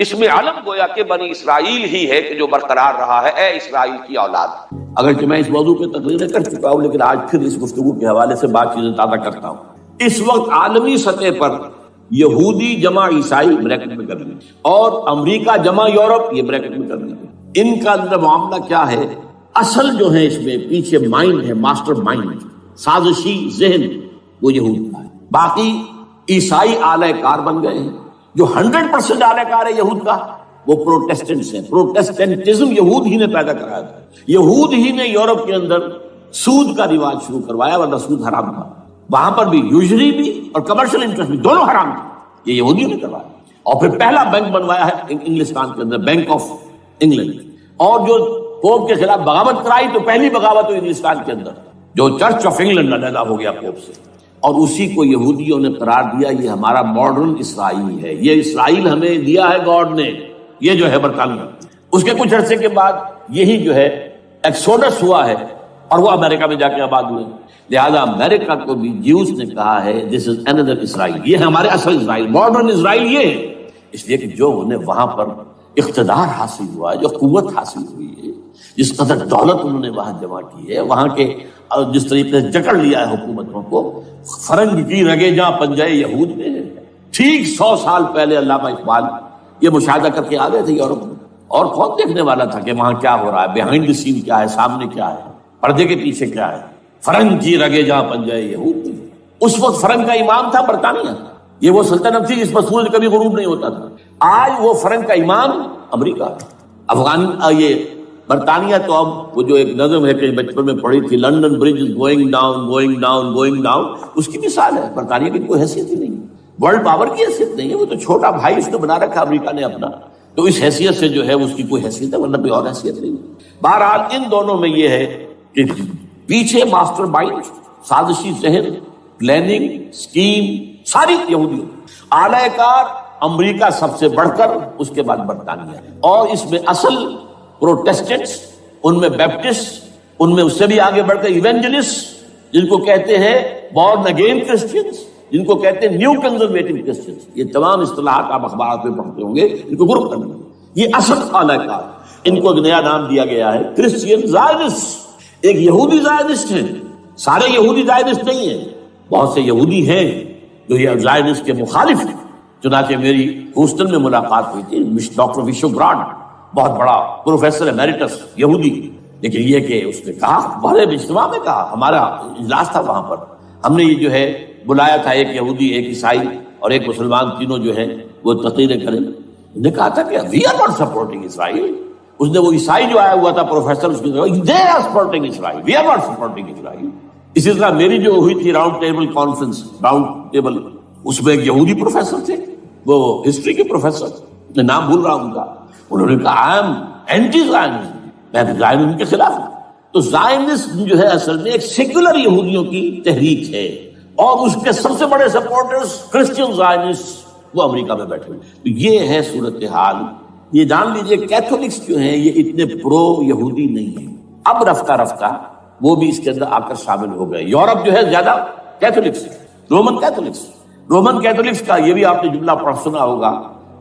اس میں علم گویا کہ بنی اسرائیل ہی ہے کہ جو برقرار رہا ہے، اے اسرائیل کی اولاد۔ اگرچہ میں اس موضوع پہ تقریریں کر چکا ہوں، لیکن آج پھر اس گفتگو کے حوالے سے بات چیزیں تازہ کرتا ہوں۔ اس وقت عالمی سطح پر یہودی جمع عیسائی بریکٹ میں کر لیجیے، اور امریکہ جمع یورپ یہ بریکٹ میں کر لیجیے، ان کا اندر معاملہ کیا ہے؟ اصل جو ہے اس میں پیچھے مائنڈ ہے، ماسٹر مائنڈ، سازشی ذہن وہ یہود کا ہے۔ باقی عیسائی آلہ کار بن گئے ہیں۔ جو 100% آلہ کار ہے یہود کا وہ پروٹیسٹنٹس ہیں۔ پروٹیسٹنٹزم یہود ہی نے پیدا کرایا تھا، یہود ہی نے یورپ کے اندر سود کا رواج شروع کروایا، ورنہ سود حرام تھا وہاں پر بھی، یوزری بھی اور کمرشل انٹرسٹ بھی دونوں حرام تھے، یہ یہودیوں نے کروایا۔ اور پھر پہلا بینک بنوایا ہے انگلستان کے اندر، بینک آف انگلینڈ، اور جو پوپ کے خلاف بغاوت کرائی تو پہلی بغاوت ہوئی انگلستان کے اندر، جو چرچ آف انگلینڈ علیحدہ ہو گیا پوپ سے، اور اسی کو یہودیوں نے قرار دیا یہ ہمارا ماڈرن اسرائیل ہے، یہ اسرائیل ہمیں دیا ہے گاڈ نے، یہ جو ہے برطانیہ۔ اس کے کچھ عرصے کے بعد یہی جو ہے ایکسوڈس ہوا ہے اور وہ امریکہ میں جا کے آباد ہوئے، لہذا امریکہ کو بھی جیوز نے کہا ہے دس از اندر اسرائیل، یہ ہے ہمارے اصل اسرائیل، ماڈرن اسرائیل یہ ہے۔ اس لیے کہ جو انہیں وہاں پر اقتدار حاصل ہوا ہے، جو قوت حاصل ہوئی ہے، جس قدر دولت انہوں نے وہاں جمع کی ہے، وہاں کے جس طریقے سے جکڑ لیا ہے حکومتوں کو، فرنگ کی رگے جہاں پنجائے یہود میں ہے۔ ٹھیک 100 سال پہلے علامہ اقبال یہ مشاہدہ کر کے آ گئے تھے یورپ میں، اور کون دیکھنے والا تھا کہ وہاں کیا ہو رہا ہے، بیہائنڈ دی سین کیا ہے، سامنے کیا ہے، پردے کے پیچھے کیا ہے۔ فرنگ کی رگے جہاں پنجائے یہود میں، اس وقت فرنگ کا امام تھا برطانیہ، یہ وہ سلطنت تھی جس پر سورج کبھی غروب نہیں ہوتا تھا۔ آج وہ فرنگ کا امام امریکہ، یہ برطانیہ تو اب وہ جو ایک نظم ہے کہ بچپن میں پڑھی تھی، London bridge is going down going down going down, اس کی مثال ہے۔ برطانیہ کی کوئی حیثیت ہی نہیں، ورلڈ پاور کی حیثیت نہیں ہے، وہ تو چھوٹا بھائی اس نے بنا رکھا امریکہ نے اپنا، تو اس حیثیت سے جو ہے اس کی کوئی حیثیت ہے، ورنہ کوئی اور حیثیت نہیں۔ بہرحال ان دونوں میں یہ ہے کہ پیچھے ماسٹر مائنڈ، سازشی ذہن، پلاننگ، اسکیم ساری یہودی، اعلی کار امریکہ سب سے بڑھ کر، اس کے بعد برطانیہ، اور اس میں اصل پروٹیسٹنٹس، ان میں بیپٹسٹ، ان میں اس سے بھی آگے بڑھ کر ایونجلسٹ، جن کو کہتے ہیں بورن اگین کرسچنس، جن کو کہتے ہیں نیو کنزرویٹو کرسچنس، یہ تمام اصطلاحات آپ اخبارات میں پڑھتے ہوں گے، ان کو گروپ کرنا، یہ اصل اعلی کار۔ ان کو ایک نیا نام دیا گیا ہے کرسچین زائنسٹ۔ ایک یہودی زائنسٹ ہیں، سارے یہودی زائنسٹ نہیں ہیں، بہت سے یہودی ہیں جو یہ زائنسٹ کے مخالف ہیں۔ چنانچہ میری ہیوسٹن میں ملاقات ہوئی تھی ڈاکٹر وشوگراڈ، بہت بڑا پروفیسر ایمیریٹس یہودی، لیکن یہ کہ اس نے کہا، بڑے اجتماع میں کہا، ہمارا اجلاس تھا وہاں پر، ہم نے یہ جو ہے بلایا تھا ایک یہودی، ایک عیسائی اور ایک مسلمان، تینوں جو ہیں وہ تقریریں کریں۔ نے کہا تھا کہ وی آر ناٹ سپورٹنگ اسرائیل۔ اس نے وہ عیسائی جو آیا ہوا تھا پروفیسر، اس نے کہا they are supporting Israel, we are not supporting Israel. اسی طرح میری جو ہوئی تھی round table conference, round table, اس میں ایک یہودی پروفیسر تھے، وہ ہسٹری کے پروفیسر، میں نام بھول رہا ہوں ان کا، انہوں نے کہا آئی ایم اینٹی زائنسٹ، میں زائنسٹ کے خلاف ہوں۔ تو زائنسٹ جو ہے اصل میں ایک سیکولر یہودیوں کی تحریک ہے، اور اس کے سب سے بڑے سپورٹرز کرسچین زائنسٹ وہ امریکہ میں بیٹھے ہوئے۔ تو یہ ہے صورتحال۔ یہ جان لیجئے کیتھولکس جو ہیں یہ اتنے پرو یہودی نہیں ہیں، اب رفتہ رفتہ وہ بھی اس کے اندر آ کر شامل ہو گئے۔ یورپ جو ہے زیادہ Catholics, Roman Catholics, Roman Catholics کا یہ بھی آپ نے جملہ پڑھ سنا ہوگا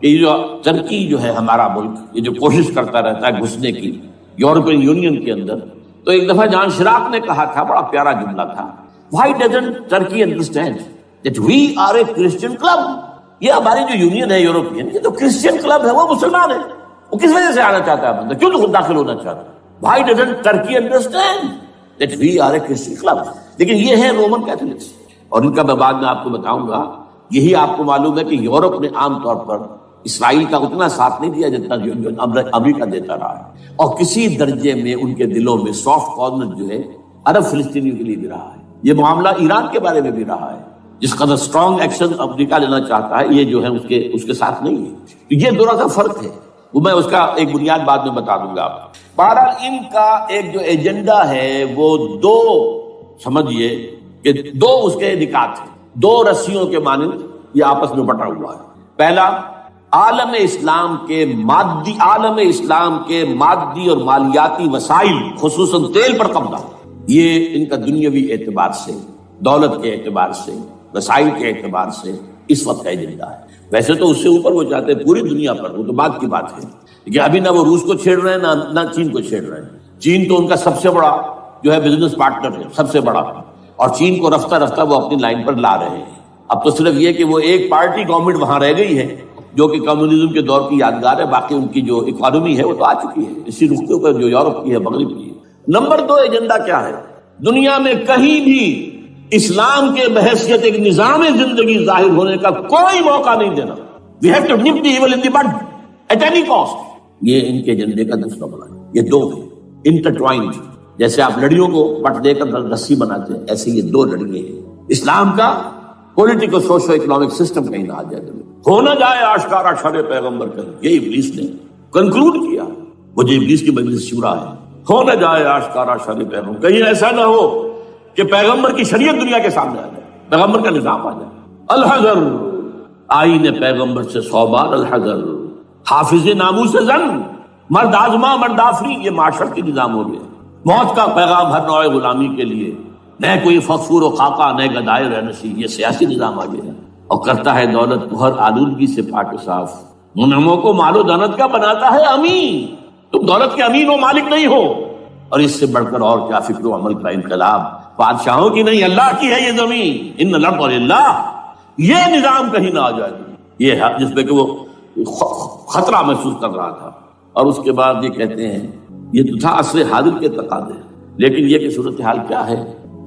کہ یہ جو ترکی جو ہے ہمارا ملک، یہ جو کوشش کرتا رہتا ہے گھسنے کی یورپین یونین کے اندر، تو ایک دفعہ جان شراک نے کہا تھا، بڑا پیارا جملہ تھا، Why doesn't Turkey understand that we are a Christian club؟ یہ ہماری جو یونین ہے یورپین، یہ تو کرسچین کلب ہے، وہ مسلمان ہے، وہ کس وجہ سے آنا چاہتا ہے بندہ، کیوں تو خود داخل ہونا چاہتا ہے؟ Why doesn't Turkey understand that we are a Christian club؟ لیکن یہ ہے رومن کیتھولکس، اور ان کا میں بعد میں آپ کو بتاؤں گا۔ یہی آپ کو معلوم ہے کہ یورپ نے عام طور پر اسرائیل کا اتنا ساتھ نہیں دیا جتنا جو امریکہ دیتا رہا ہے، اور کسی درجے میں ان کے دلوں میں سافٹ کارنر جو ہے عرب فلسطینیوں کے لیے بھی رہا ہے۔ یہ معاملہ ایران کے بارے میں بھی رہا ہے، جس قدر اسٹرانگ ایکشن امریکہ لینا چاہتا ہے، یہ جو ہے اس کے ساتھ نہیں ہے۔ تو یہ دونوں کا فرق ہے، وہ میں اس کا ایک بنیاد بعد میں بتا دوں گا آپ کو۔ بہرحال ان کا ایک جو ایجنڈا ہے وہ دو، سمجھیے کہ دو اس کے نکات ہیں، دو رسیوں کے مانند یہ آپس میں بٹا ہوا ہے۔ پہلا، عالم اسلام کے مادی اور مالیاتی وسائل، خصوصاً تیل پر قبضہ، یہ ان کا دنیاوی اعتبار سے، دولت کے اعتبار سے، وسائل کے اعتبار سے اس وقت کا ایجنڈا ہے۔ ویسے تو اس سے اوپر وہ چاہتے ہیں پوری دنیا پر، وہ تو بعد کی بات ہے، لیکن ابھی نہ وہ روس کو چھیڑ رہے ہیں نہ چین کو چھیڑ رہے ہیں۔ چین تو ان کا سب سے بڑا جو ہے بزنس پارٹنر ہے، سب سے بڑا، اور چین کو رفتہ رفتہ وہ اپنی لائن پر لا رہے ہیں۔ اب تو صرف یہ کہ وہ ایک پارٹی گورنمنٹ وہاں رہ گئی ہے جو کہ کمیونزم کے دور کی یادگار ہے، باقی ان کی جو اکانومی ہے وہ تو آ چکی ہے اسی رخ کے اوپر جو یورپ کی ہے، مغرب کی ہے۔ نمبر دو ایجنڈا کیا ہے؟ دنیا میں کہیں بھی اسلام کے بحیثیت ایک نظام زندگی ظاہر ہونے کا کوئی موقع نہیں دینا۔ We have to nip the evil in the bud at any cost۔ یہ ان کے ایجنڈے کا دوسرا بڑا ہے۔ یہ دو ہیں انٹرٹوائنڈ، جیسے آپ لڑیوں کو بٹ دے کر رسی بناتے ہیں، ایسے یہ دو لڑیے ہیں۔ اسلام کا پولیٹیکل سوشو اکنامک سسٹم کہیں نہ آ جائے، ہو نہ جائے آشکارا شر پیغمبر کہیں، یہ ابلیس نے کنکلوڈ کیا، وہ جو ابلیس کی مجلس شورا ہے، ہو نہ جائے آشکارا شر پیغمبر، کہیں ایسا نہ ہو کہ پیغمبر کی شریعت دنیا کے سامنے آ جائے، پیغمبر کا نظام آ جائے۔ الحذر، آئین پیغمبر سے 100 بار الحذر، حافظ ناموس زن، مرد آزما مرد آفری، یہ معاشرت کی نظام ہو گیا۔ موت کا پیغام ہر نوع غلامی کے لیے، نہ کوئی فخر و خاکہ نہ گدائے رہنسی، یہ سیاسی نظام آ گیا، اور کرتا ہے دولت کو ہر آلودگی سے پاک و صاف، منعموں کو مال و دولت کا بناتا ہے امین، تم دولت کے امین و مالک نہیں ہو۔ اور اس سے بڑھ کر اور کیا فکر و عمل کا انقلاب، بادشاہوں کی نہیں اللہ کی ہے یہ زمین، ان الارض للہ، یہ نظام کہیں نہ آ جائے، یہ ہے جس پہ کہ وہ خطرہ محسوس کر رہا تھا۔ اور اس کے بعد یہ کہتے ہیں یہ تو تھا عصر حاضر کے تقاضے، لیکن یہ کہ صورتحال کیا ہے،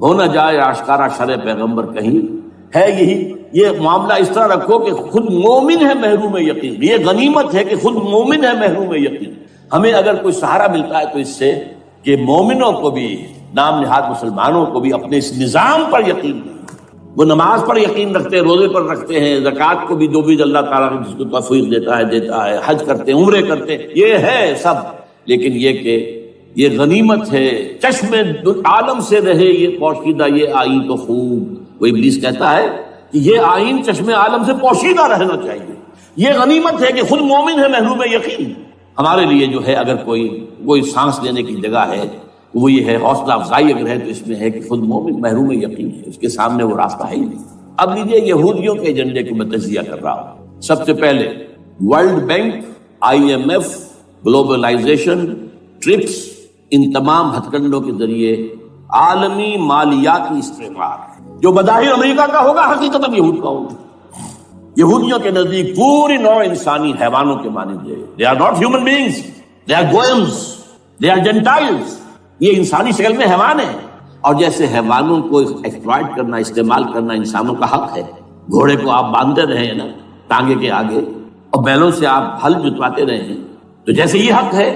ہو نہ جائے آشکارا شر پیغمبر کہیں، ہے یہی، یہ معاملہ اس طرح رکھو کہ خود مومن ہے محروم یقین، یہ غنیمت ہے کہ خود مومن ہے محروم یقین۔ ہمیں اگر کوئی سہارا ملتا ہے تو اس سے کہ مومنوں کو بھی، نام نہاد مسلمانوں کو بھی اپنے اس نظام پر یقین نہیں، وہ نماز پر یقین رکھتے ہیں، روزے پر رکھتے ہیں، زکوٰۃ کو بھی جو بھی اللہ تعالیٰ نے جس کو توفیق دیتا ہے، حج کرتے ہیں، عمرے کرتے ہیں، یہ ہے سب. لیکن یہ کہ یہ غنیمت ہے، چشم عالم سے رہے یہ پوشیدہ یہ آئین تو خوب. وہ ابلیس کہتا ہے کہ یہ آئین چشم عالم سے پوشیدہ رہنا چاہیے. یہ غنیمت ہے کہ خود مومن ہے محروم یقین. ہمارے لیے جو ہے اگر کوئی سانس لینے کی جگہ ہے وہ یہ ہے، حوصلہ افزائی اگر ہے تو اس میں ہے کہ خود مومن محروم یقین ہے، اس کے سامنے وہ راستہ ہے ہی نہیں. اب لیجیے یہودیوں کے ایجنڈے کو میں تجزیہ کر رہا ہوں. سب سے پہلے world bank, IMF، globalisation, TRIPS, ان تمام ہتھ کنڈوں کے ذریعے عالمی مالیاتی استعمار جو بظاہر امریکہ کا ہوگا حقیقت اب یہود کا ہوگا. یہودیوں کے نزدیک پوری نوع انسانی حیوانوں کے مانند ہے. They are not human beings, they are goyim, they are Gentiles. یہ انسانی شکل میں حیوان ہیں، اور جیسے حیوانوں کو ایکسپلائٹ کرنا، استعمال کرنا انسانوں کا حق ہے. گھوڑے کو آپ باندھتے رہے ہیں نا ٹانگے کے آگے، اور بیلوں سے آپ ہل جتواتے رہے ہیں، تو جیسے یہ حق ہے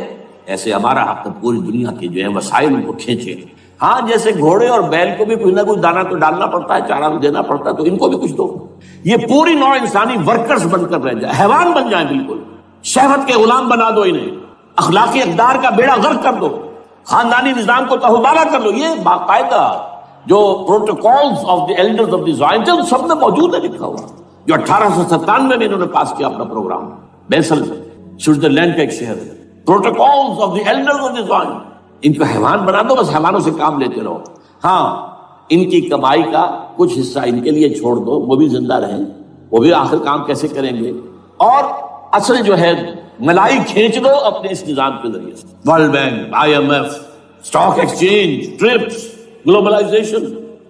ایسے ہمارا حق ہے پوری دنیا کے جو ہے وسائل ان کو کھینچے. ہاں جیسے گھوڑے اور بیل کو بھی کچھ نہ کچھ دانا تو ڈالنا پڑتا ہے، چارہ تو دینا پڑتا ہے، تو ان کو بھی کچھ دو. یہ پوری نوع انسانی ورکرز بن کر رہ جائے، حیوان بن جائیں، بالکل شہوت کے غلام بنا دو انہیں، اخلاقی اقدار کا بیڑا غرق کر دو، خاندانی نظام کو تہوبارہ کر لو. یہ باقاعدہ جو protocols of the elders of the Zion سب میں موجود ہے لکھا ہوا، جو 1897 میں انہوں نے پاس کیا اپنا پروگرام. بیسل سوئٹزرلینڈ کا ایک شہر ہے. Protocols of the elders of the Zion. ان کو حیوان بنا دو، بس حیوانوں سے کام لیتے رہو. ہاں ان کی کمائی کا کچھ حصہ ان کے لیے چھوڑ دو، وہ بھی زندہ رہیں، وہ بھی آخر کام کیسے کریں گے، اور اصل جو ہے ملائی کھینچ دو اپنے اس نظام کے ذریعے سے. World bank, IMF، stock exchange, TRIPS, globalisation,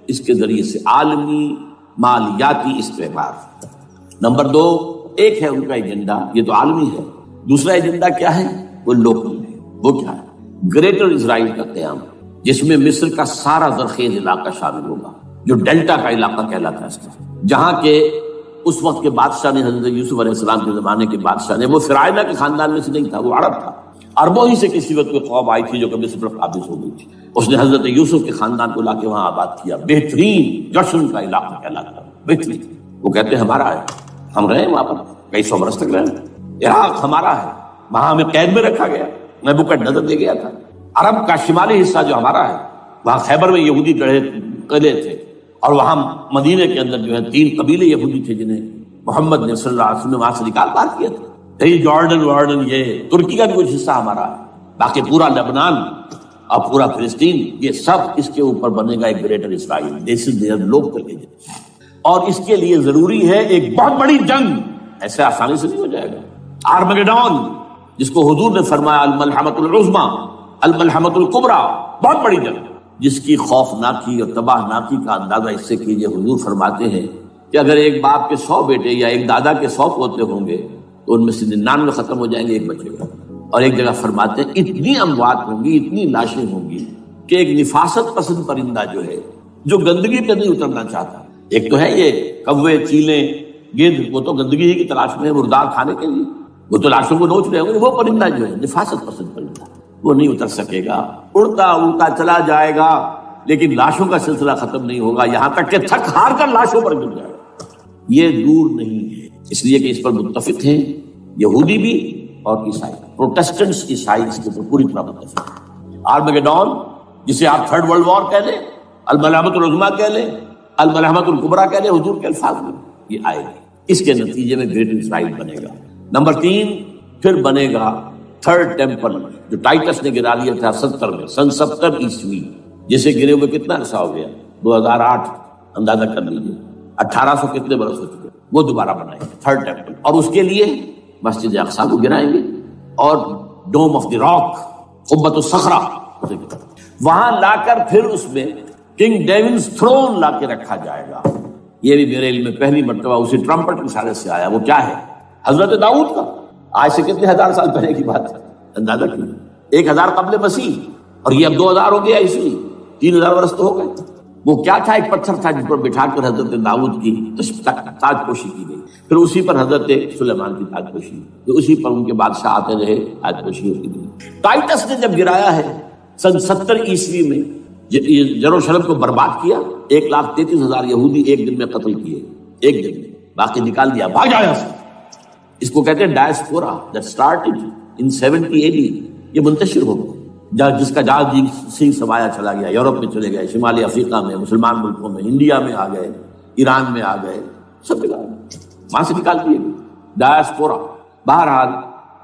اس کے ذریعے سے عالمی مالیاتی استعمار. نمبر 2 ایک ہے ان کا ایجنڈا، یہ تو عالمی ہے. دوسرا ایجنڈا کیا ہے؟ وہ لوکل ہے. وہ کیا ہے؟ گریٹر اسرائیل کا قیام، جس میں مصر کا سارا زرخیز علاقہ شامل ہوگا، جو ڈیلٹا کا علاقہ کہلاتا ہے اس کا، جہاں کے اس وقت کے بادشاہ نے، حضرت یوسف علیہ السلام کے زمانے کے بادشاہ نے، وہ فرعونہ کے خاندان میں سے نہیں تھا، وہ عرب تھا. عربوں ہی سے کسی وقت کوئی قوم آئی تھی جو کہ مصر پر قابض ہو گئی تھی. اس نے حضرت یوسف کے خاندان کو لا کے وہاں آباد کیا. بہترین جشن کا علاقہ کہلاتا ہے، بہترین. وہ کہتے ہیں ہمارا ہے، ہم رہے وہاں پر کئی 100 برس تک رہے. عراق ہمارا ہے، وہاں ہمیں قید میں رکھا گیا، نیبوکڈنیزر دے گیا تھا. عرب کا شمالی حصہ جو ہمارا ہے، وہاں خیبر میں یہودی قلعے تھے، اور وہاں مدینے کے اندر جو ہے 3 قبیلے یہودی تھے جنہیں محمد نے صلی اللہ علیہ وسلم نے وہاں سے نکال پار کیا تھا. یہ جارڈن، یہ ترکی کا بھی کچھ حصہ ہمارا ہے. باقی پورا لبنان اور پورا فلسطین، یہ سب اس کے اوپر بنے گا ایک greater Israel. This is there local agenda. اور اس کے لیے ضروری ہے ایک بہت بڑی جنگ. ایسے آسانی سے نہیں ہو جائے گا. آرمگیڈون، جس کو حضور نے فرمایا الملحمۃ العظمیٰ، الملحمۃ الکبریٰ، بہت بڑی جنگ، جس کی خوفناکی اور تباہ ناکی کا اندازہ اس سے کیجئے. حضور فرماتے ہیں کہ اگر ایک باپ کے 100 بیٹے یا ایک دادا کے 100 پوتے ہوں گے تو ان میں سے 99 ختم ہو جائیں گے، ایک بچے گا. اور ایک جگہ فرماتے ہیں اتنی اموات ہوں گی، اتنی لاشیں ہوں گی کہ ایک نفاست پسند پرندہ جو ہے، جو گندگی پہ نہیں اترنا چاہتا. ایک تو ہے یہ کوے، چیلیں، گدھ، وہ تو گندگی ہی کی تلاش میں ہے مردار کھانے کے لیے، وہ تو لاشوں کو نوچ رہے ہوں گے. وہ پرندہ جو ہے نفاست پسند پرندہ، وہ نہیں اتر سکے گا، اڑتا اڑتا چلا جائے گا، لیکن لاشوں کا سلسلہ ختم نہیں ہوگا، یہاں تک کہ تھک ہار کر لاشوں پر گر جائے گا. یہ دور نہیں ہے، اس لیے کہ اس پر متفق ہیں یہودی بھی اور عیسائی. پروٹسٹنٹس، عیسائی اس کے اوپر پوری طرح متفق ہیں. آرمگیڈون، جسے آپ 3rd ورلڈ وار کہہ لیں، الملحمۃ العظمیٰ کہہ لیں، الملحمۃ الکبریٰ کہہ لیں، حضور کے الفاظ میں یہ آئے گی. اس کے نتیجے میں گریٹر اسرائیل بنے گا. نمبر 3 پھر بنے گا 3rd ٹیمپل، جو ٹائٹس نے گرا لیا تھا 70 میں، سن 70 عیسوی، جسے گرے ہوئے کتنا عرصہ ہو گیا؟ 2008. اندازہ کر لیجیے 1800 کتنے برس ہو چکے. وہ دوبارہ بنائیں گے 3rd ٹیمپل، اور اس کے لیے مسجد اقصیٰ کو گرائیں گے اور ڈوم آف دی راک، قبۃ الصخرہ، وہاں لا کر پھر اس میں کنگ ڈیونز تھرون لا کے رکھا جائے گا. یہ بھی میرے علم میں پہلی مرتبہ اسی ٹرمپٹ کی اشارے سے آیا. وہ کیا ہے؟ حضرت داؤد کا. آج سے کتنے 1000 سال پہلے کی بات ہے، اندازہ کیجیے. 1000 قبل مسیح، اور یہ اب 2000 ہو گیا عیسوی، 3000 برس تو ہو گئے. وہ کیا تھا؟ ایک پتھر تھا جس پر بٹھا کر حضرت داؤد کی تاج پوشی کی گئی. پھر اسی پر حضرت سلیمان کی تاج پوشی، تو اسی پر ان کے بادشاہ آتے رہے، تاج پوشی ہوتی گئی. ٹائٹس نے جب گرایا ہے سن 70 عیسوی میں، یروشلم کو برباد کیا، 1,33,000 یہودی ایک دن میں قتل کیے، ایک دن میں، باقی نکال دیا، بھاگ جائے یہاں سے۔ اس کو کہتے ہیں diaspora, that started in 70 AD، یہ منتشر ہو گیا، جس کا جہاز سنگھ سمایا چلا گیا، یورپ میں چلے گئے، شمالی افریقہ میں، مسلمان ملکوں میں، انڈیا میں آ گئے، ایران میں آ گئے، سب جگہ وہاں سے نکال دیے گئے، ڈائسپورا۔ بہرحال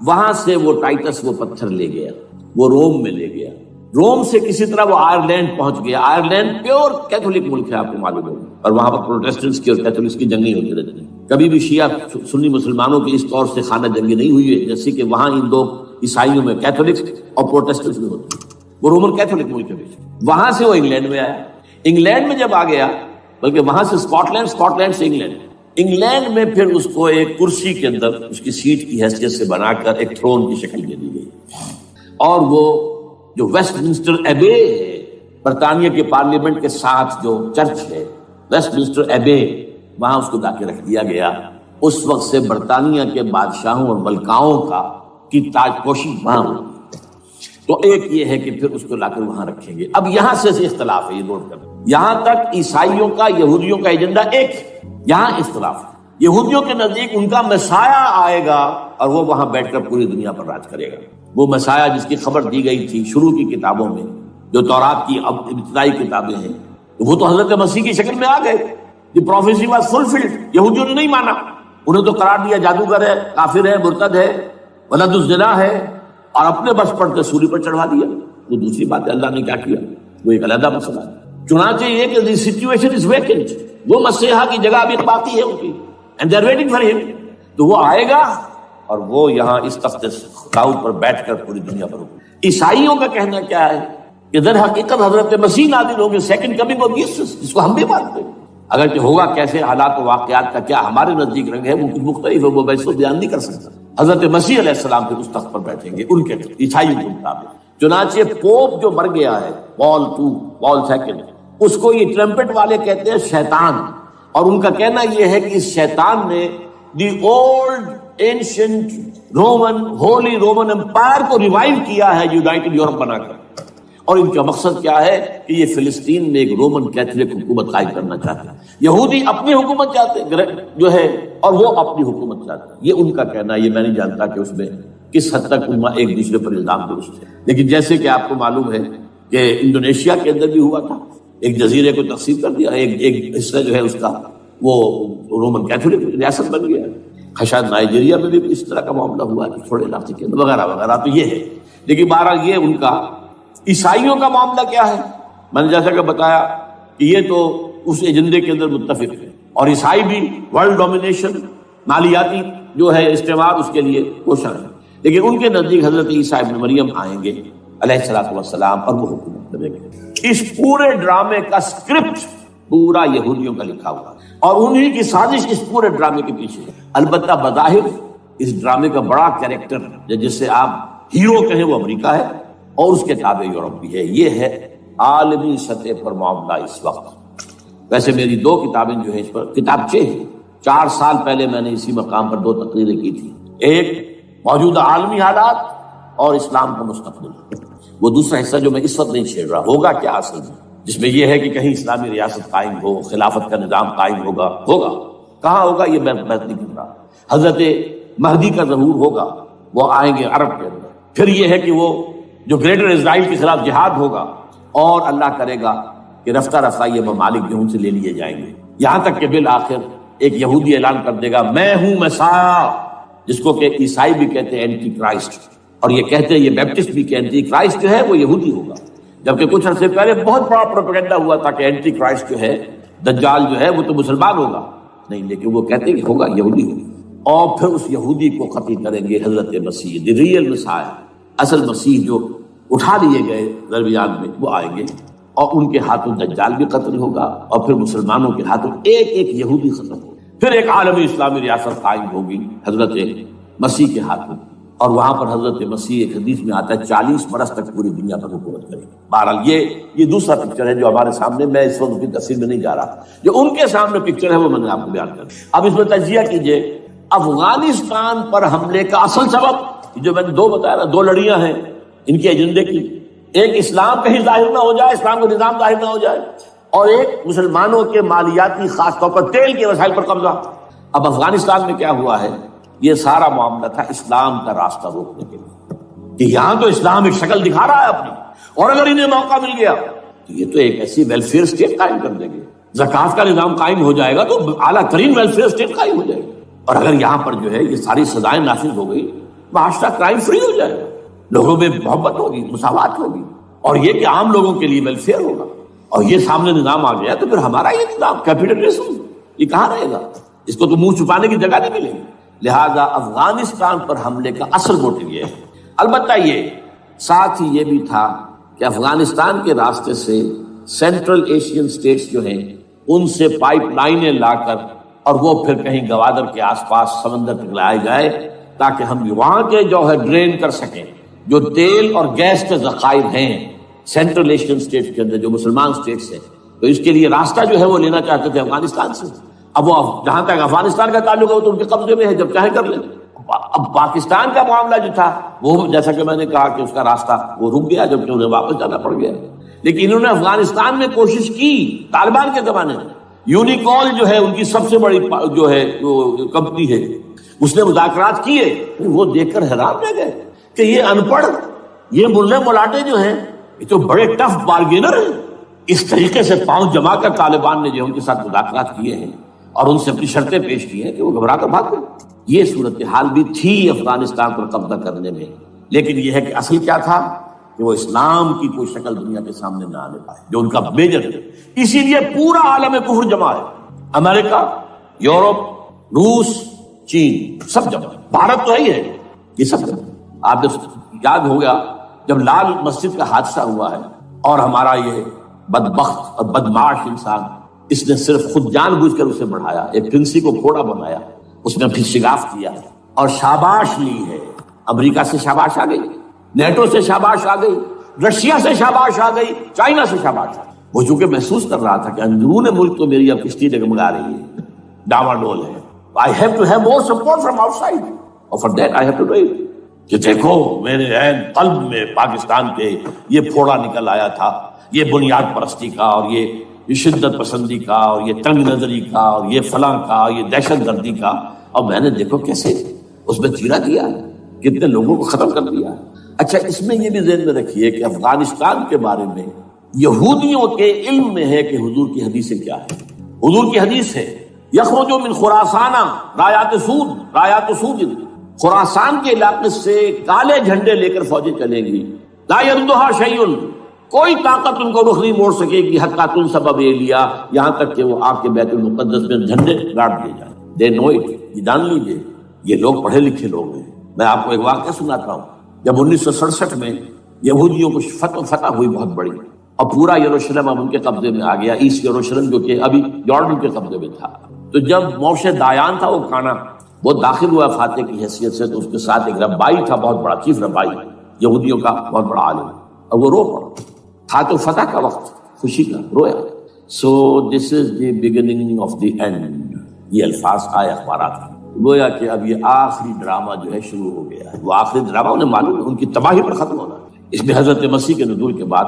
وہاں سے وہ ٹائٹس وہ پتھر لے گیا، وہ روم میں لے گیا، روم سے کسی طرح وہ آئرلینڈ پہنچ گیا۔ آئرلینڈ پیور کیتھولک ملک ہے، آپ کو معلوم ہے، اور وہاں پر پروٹیسٹنٹس کی اور کیتھولکس کی جنگیں ہوتی رہتی ہیں۔ کبھی بھی شیعہ سنی مسلمانوں کی اس طور سے خانہ جنگی نہیں ہوئی ہے جیسے کہ وہاں ان دو عیسائیوں میں کیتھولکس اور پروٹیسٹنٹس میں ہوتی ہے۔ وہ رومن کیتھولک ملک کے بیچ، وہاں سے وہ انگلینڈ میں آیا۔ انگلینڈ میں جب آ گیا، بلکہ وہاں سے اسکاٹ لینڈ سے انگلینڈ میں پھر اس کو ایک کرسی کے اندر اس کی سیٹ کی حیثیت سے بنا کر ایک تھرون کی شکل دے دی گئی، اور وہ جو ویسٹ منسٹر ایبے ہے، برطانیہ کے پارلیمنٹ کے ساتھ جو چرچ ہے ویسٹ منسٹر ایبے، وہاں اس کو لا کے رکھ دیا گیا۔ اس وقت سے برطانیہ کے بادشاہوں اور ملکاؤں کی تاج پوشی وہاں ہوئی۔ تو ایک یہ ہے کہ پھر اس کو لا کر وہاں رکھیں گے۔ اب یہاں سے اختلاف ہے، یہ نوٹ کریں، یہاں تک عیسائیوں کا یہودیوں کا ایجنڈا ایک ہے، یہاں اختلاف ہے۔ یہودیوں کے نزدیک ان کا مسیح آئے گا اور وہ وہاں بیٹھ کر پوری دنیا پر راج کرے گا۔ وہ مسیح جس کی خبر دی گئی تھی شروع کی کتابوں میں، جو تورات کی اب ابتدائی کتابیں ہیں، وہ تو حضرت مسیح کی شکل میں آ گئے۔ دی پروفیسی واز فلفلڈ۔ یہودیوں نے نہیں مانا، انہیں تو قرار دیا جادوگر ہے، کافر ہے، مرتد ہے، ولد الزنا ہے، اور اپنے بس پر سولی پر چڑھا دیا۔ وہ دوسری بات ہے، اللہ نے کیا کیا، وہ ایک علیحدہ مسئلہ ہے۔ چنانچہ یہ کہ دی سچویشن از ویکنٹ، وہ مسیحا کی جگہ ابھی باقی ہے ان کی، and they are waiting for ہم۔ تو وہ آئے گا اور وہ یہاں اس تخت داؤد پر بیٹھ کر پوری دنیا پر ہوگا۔ عیسائیوں کا کہنا کیا ہے کہ در حقیقت حضرت مسیح نازل ہوں گے، سیکنڈ کمنگ آف جیسس، جس کو ہم بھی مانتے ہیں۔ اگرچہ ہوگا کیسے، حالات و واقعات کا کیا ہمارے نزدیک رنگ ہے وہ کچھ مختلف ہے، وہ میں اس کو بیان نہیں کر سکتا۔ حضرت مسیح علیہ السلام پھر اس تخت پر بیٹھیں گے ان کے عیسائیوں کے مطابق۔ چنانچہ پوپ جو مر گیا ہے، پال سیکنڈ، اس کو یہ ٹرمپٹ والے کہتے ہیں شیطان، اور ان کا کہنا یہ ہے کہ اس شیطان نے the old ancient holy Roman empire کو ریوائیو کیا ہے یونائٹڈ یورپ بنا کر، اور ان کا مقصد کیا ہے کہ یہ فلسطین میں ایک رومن کیتھولک حکومت قائم کرنا چاہتے ہیں۔ یہودی اپنی حکومت چاہتے ہیں جو ہے، اور وہ اپنی حکومت چاہتے ہیں، یہ ان کا کہنا ہے۔ یہ میں نہیں جانتا کہ اس میں کس حد تک ایک دوسرے پر الزام درست ہے، لیکن جیسے کہ آپ کو معلوم ہے کہ انڈونیشیا کے اندر بھی ہوا تھا، ایک جزیرے کو تقسیم کر دیا، ایک حصہ جو ہے اس کا وہ رومن کیتھولک ریاست بن گیا۔ شاید نائجیریا میں بھی اس طرح کا معاملہ ہوا کہ چھوٹے علاقے کے اندر وغیرہ وغیرہ۔ تو یہ ہے، لیکن بہرحال یہ ان کا۔ عیسائیوں کا معاملہ کیا ہے؟ میں نے جیسا کہ بتایا کہ یہ تو اس ایجنڈے کے اندر متفق ہے، اور عیسائی بھی ورلڈ ڈومینیشن، مالیاتی جو ہے استعمار، اس کے لیے کوشاں ہے، لیکن ان کے نزدیک حضرت عیسیٰ ابن مریم آئیں گے علیہ الصلوۃ والسلام، اور وہ حکومت کریں گے۔ اس پورے ڈرامے کا اسکرپٹ پورا یہودیوں کا لکھا ہوا، اور انہی کی سازش اس پورے ڈرامے کے پیچھے ہے۔ البتہ بظاہر اس ڈرامے کا بڑا کیریکٹر جس سے آپ ہیرو کہیں وہ امریکہ ہے، اور اس کے تابع یورپ بھی ہے۔ یہ ہے عالمی سطح پر معاملہ اس وقت۔ ویسے میری 2 کتابیں جو ہیں اس پر کتابچے ہیں، 4 سال پہلے میں نے اسی مقام پر 2 تقریریں کی تھی، ایک موجودہ عالمی حالات اور اسلام کا مستقبل، وہ دوسرا حصہ جو میں اس وقت نہیں چھیڑ رہا، ہوگا کیا اصل میں، جس میں یہ ہے کہ کہیں اسلامی ریاست قائم ہو، خلافت کا نظام قائم ہوگا کہاں ہوگا یہ میں بات نہیں کر رہا۔ حضرت مہدی کا ظہور ہوگا، وہ آئیں گے عرب کے اندر۔ پھر یہ ہے کہ وہ جو گریٹر اسرائیل کے خلاف جہاد ہوگا، اور اللہ کرے گا کہ رفتہ رفتہ یہ ممالک جو ان سے لے لیے جائیں گے، یہاں تک کہ بالآخر ایک یہودی اعلان کر دے گا میں ہوں مسیح، جس کو کہ عیسائی بھی کہتے ہیں اینٹی کرائسٹ، اور یہ کہتے ہیں یہ بیپٹسٹ بھی کہ اینٹی کرائسٹ جو ہے وہ یہودی ہوگا، جبکہ کچھ عرصے پہلے بہت بڑا پروپیگنڈا ہوا تھا کہ اینٹی کرائسٹ جو ہے، دجال جو ہے وہ تو مسلمان ہوگا، نہیں، لیکن وہ کہتے ہیں کہ ہوگا یہودی ہوگا، اور پھر اس یہودی کو قتل کریں گے حضرت مسیح، دی ریئل مسیح، اصل مسیح جو اٹھا لیے گئے درمیان میں، وہ آئیں گے، اور ان کے ہاتھوں دجال بھی قتل ہوگا، اور پھر مسلمانوں کے ہاتھوں ایک ایک یہودی ختم ہوگا، پھر ایک عالمی اسلامی ریاست قائم ہوگی حضرت مسیح کے ہاتھوں، اور وہاں پر حضرت مسیح ایک حدیث میں آتا ہے 40 برس تک پوری دنیا پر حکومت کرے گی۔ بہرحال یہ دوسرا پکچر ہے جو ہمارے سامنے، میں اس وقت کی تفصیل میں نہیں جا رہا، جو ان کے سامنے پکچر ہے وہ میں نے آپ کو بیان کر دیا۔ اب اس میں تجزیہ کیجئے افغانستان پر حملے کا اصل سبب، جو میں نے 2 بتایا نا، 2 لڑیاں ہیں ان کے ایجنڈے کی، ایک اسلام کہیں ظاہر نہ ہو جائے، اسلام کا نظام ظاہر نہ ہو جائے، اور ایک مسلمانوں کے مالیاتی خاص طور پر تیل کے وسائل پر قبضہ۔ اب افغانستان میں کیا ہوا ہے، یہ سارا معاملہ تھا اسلام کا راستہ روکنے کے لیے کہ یہاں تو اسلام ایک شکل دکھا رہا ہے اپنی، اور اگر انہیں موقع مل گیا تو یہ تو ایک ایسی ویلفیئر اسٹیٹ قائم کر دیں گے، زکوٰۃ کا نظام قائم ہو جائے گا تو اعلیٰ ترین ویلفیئر اسٹیٹ قائم ہو جائے گی، اور اگر یہاں پر جو ہے یہ ساری سزائیں نافذ ہو گئی، معاشرہ کرائم فری ہو جائے گا، لوگوں میں محبت ہوگی، مساوات ہوگی، اور یہ کہ عام لوگوں کے لیے ویلفیئر ہوگا، اور یہ سامنے نظام آ گیا تو پھر ہمارا یہ نظام کیپیٹلزم یہ کہاں رہے گا؟ اس کو تو منہ چھپانے کی جگہ نہیں ملے گی۔ لہذا افغانستان پر حملے کا اصل موٹیو یہ ہے۔ البتہ یہ ساتھ ہی یہ بھی تھا کہ افغانستان کے راستے سے سینٹرل ایشین سٹیٹس جو ہیں ان سے پائپ لائنیں لا کر اور وہ پھر کہیں گوادر کے آس پاس سمندر تک لائے جائے تاکہ ہم وہاں کے جو ہے ڈرین کر سکیں جو تیل اور گیس کے ذخائر ہیں سینٹرل ایشین سٹیٹس کے اندر جو مسلمان سٹیٹس ہیں، تو اس کے لیے راستہ جو ہے وہ لینا چاہتے تھے افغانستان سے۔ اب وہ جہاں تک افغانستان کا تعلق ہے وہ تو ان کے قبضے میں ہے، جب چاہے کر لیں۔ اب پاکستان کا معاملہ جو تھا وہ جیسا کہ میں نے کہا کہ اس کا راستہ وہ رک گیا جبکہ انہیں واپس جانا پڑ گیا، لیکن انہوں نے افغانستان میں کوشش کی طالبان کے زمانے میں۔ یونیکول جو ہے ان کی سب سے بڑی جو ہے کمپنی ہے، اس نے مذاکرات کیے، وہ دیکھ کر حیران رہ گئے کہ یہ ان پڑھ، یہ ملے ملاٹے جو ہیں یہ تو بڑے ٹف بارگینر ہیں۔ اس طریقے سے پاؤں جما کر طالبان نے جو ان کے ساتھ مذاکرات کیے ہیں اور ان سے اپنی شرطیں پیش کی ہیں کہ وہ گھبرا کر بھاگ گئے۔ یہ صورتحال بھی تھی افغانستان پر قبضہ کرنے میں، لیکن یہ ہے کہ اصل کیا تھا کہ وہ اسلام کی کوئی شکل دنیا کے سامنے نہ آنے پائے، جو ان کا میجر ہے۔ اسی لیے پورا عالم کفر جمع ہے، امریکہ، یورپ، روس، چین، سب جمع، بھارت تو ہی ہے، یہ سب جمع۔ آپ یاد ہو گیا جب لال مسجد کا حادثہ ہوا ہے اور ہمارا یہ بدبخت اور بدمعاش انسان اس نے صرف خود جان بوجھ کر اسے بڑھایا، ایک پھنسی کو گھوڑا بنایا، اس میں پھر شگاف کیا اور شاباش لی ہے۔ امریکہ سے شاباش آ گئی، نیٹو سے شاباش آ گئی، رشیا سے شاباش آ گئی، چائنا سے شاباش آ گئی۔ وہ چونکہ محسوس کر رہا تھا کہ اندرون ملک تو میری اب کشتی ڈگمگا رہی ہے، ڈاواڈول ہے، I have to have more support from outside اور for that I have to do it۔ کہ دیکھو میرے عین قلب میں پاکستان کے یہ پھوڑا نکل آیا تھا، یہ بنیاد پرستی کا اور یہ شدت پسندی کا اور یہ تنگ نظری کا اور یہ فلاں کا، یہ دہشت گردی کا، اور میں نے دیکھو کیسے اس میں چیرا دیا، کتنے لوگوں کو ختم کر دیا۔ اچھا، اس میں یہ بھی ذہن میں رکھیے کہ افغانستان کے بارے میں یہودیوں کے علم میں ہے کہ حضور کی حدیث کیا ہے۔ حضور کی حدیث ہے یخرج من خراسان رایات سود، خراسان کے علاقے سے کالے جھنڈے لے کر فوجیں چلیں گی، لا يردها شیء، کوئی طاقت ان کو رخ نہیں موڑ سکے گی، حتی تنصب لیا، یہاں تک کہ وہ آپ کے بیت المقدس میں جھنڈے گاڑ دیے جائیں۔ دے نو اٹ، یہ جان لیجیے، یہ لوگ پڑھے لکھے لوگ ہیں۔ میں آپ کو ایک واقعہ سناتا ہوں۔ جب 1967 میں یہودیوں کو فتح ہوئی بہت بڑی، اور پورا یروشلم اب ان کے قبضے میں آ گیا، ایسٹ یروشلم جو کہ ابھی جارڈن کے قبضے میں تھا، تو جب موشے دایان تھا وہ کانا، وہ داخل ہوا فاتح کی حیثیت سے، تو اس کے ساتھ ایک ربائی تھا، بہت بڑا چیف ربائی یہودیوں کا، بہت بڑا عالم، اور وہ رو پڑا تھا، تو فتح کا وقت، خوشی کا، رویا۔ So this is the beginning of the end, یہ الفاظ آئے اخبارات میں، گویا کہ اب یہ آخری ڈرامہ جو ہے شروع ہو گیا ہے۔ وہ آخری ڈرامہ انہیں معلوم ہے ان کی تباہی پر ختم ہونا ہے۔ اس میں حضرت مسیح کے نزول کے بعد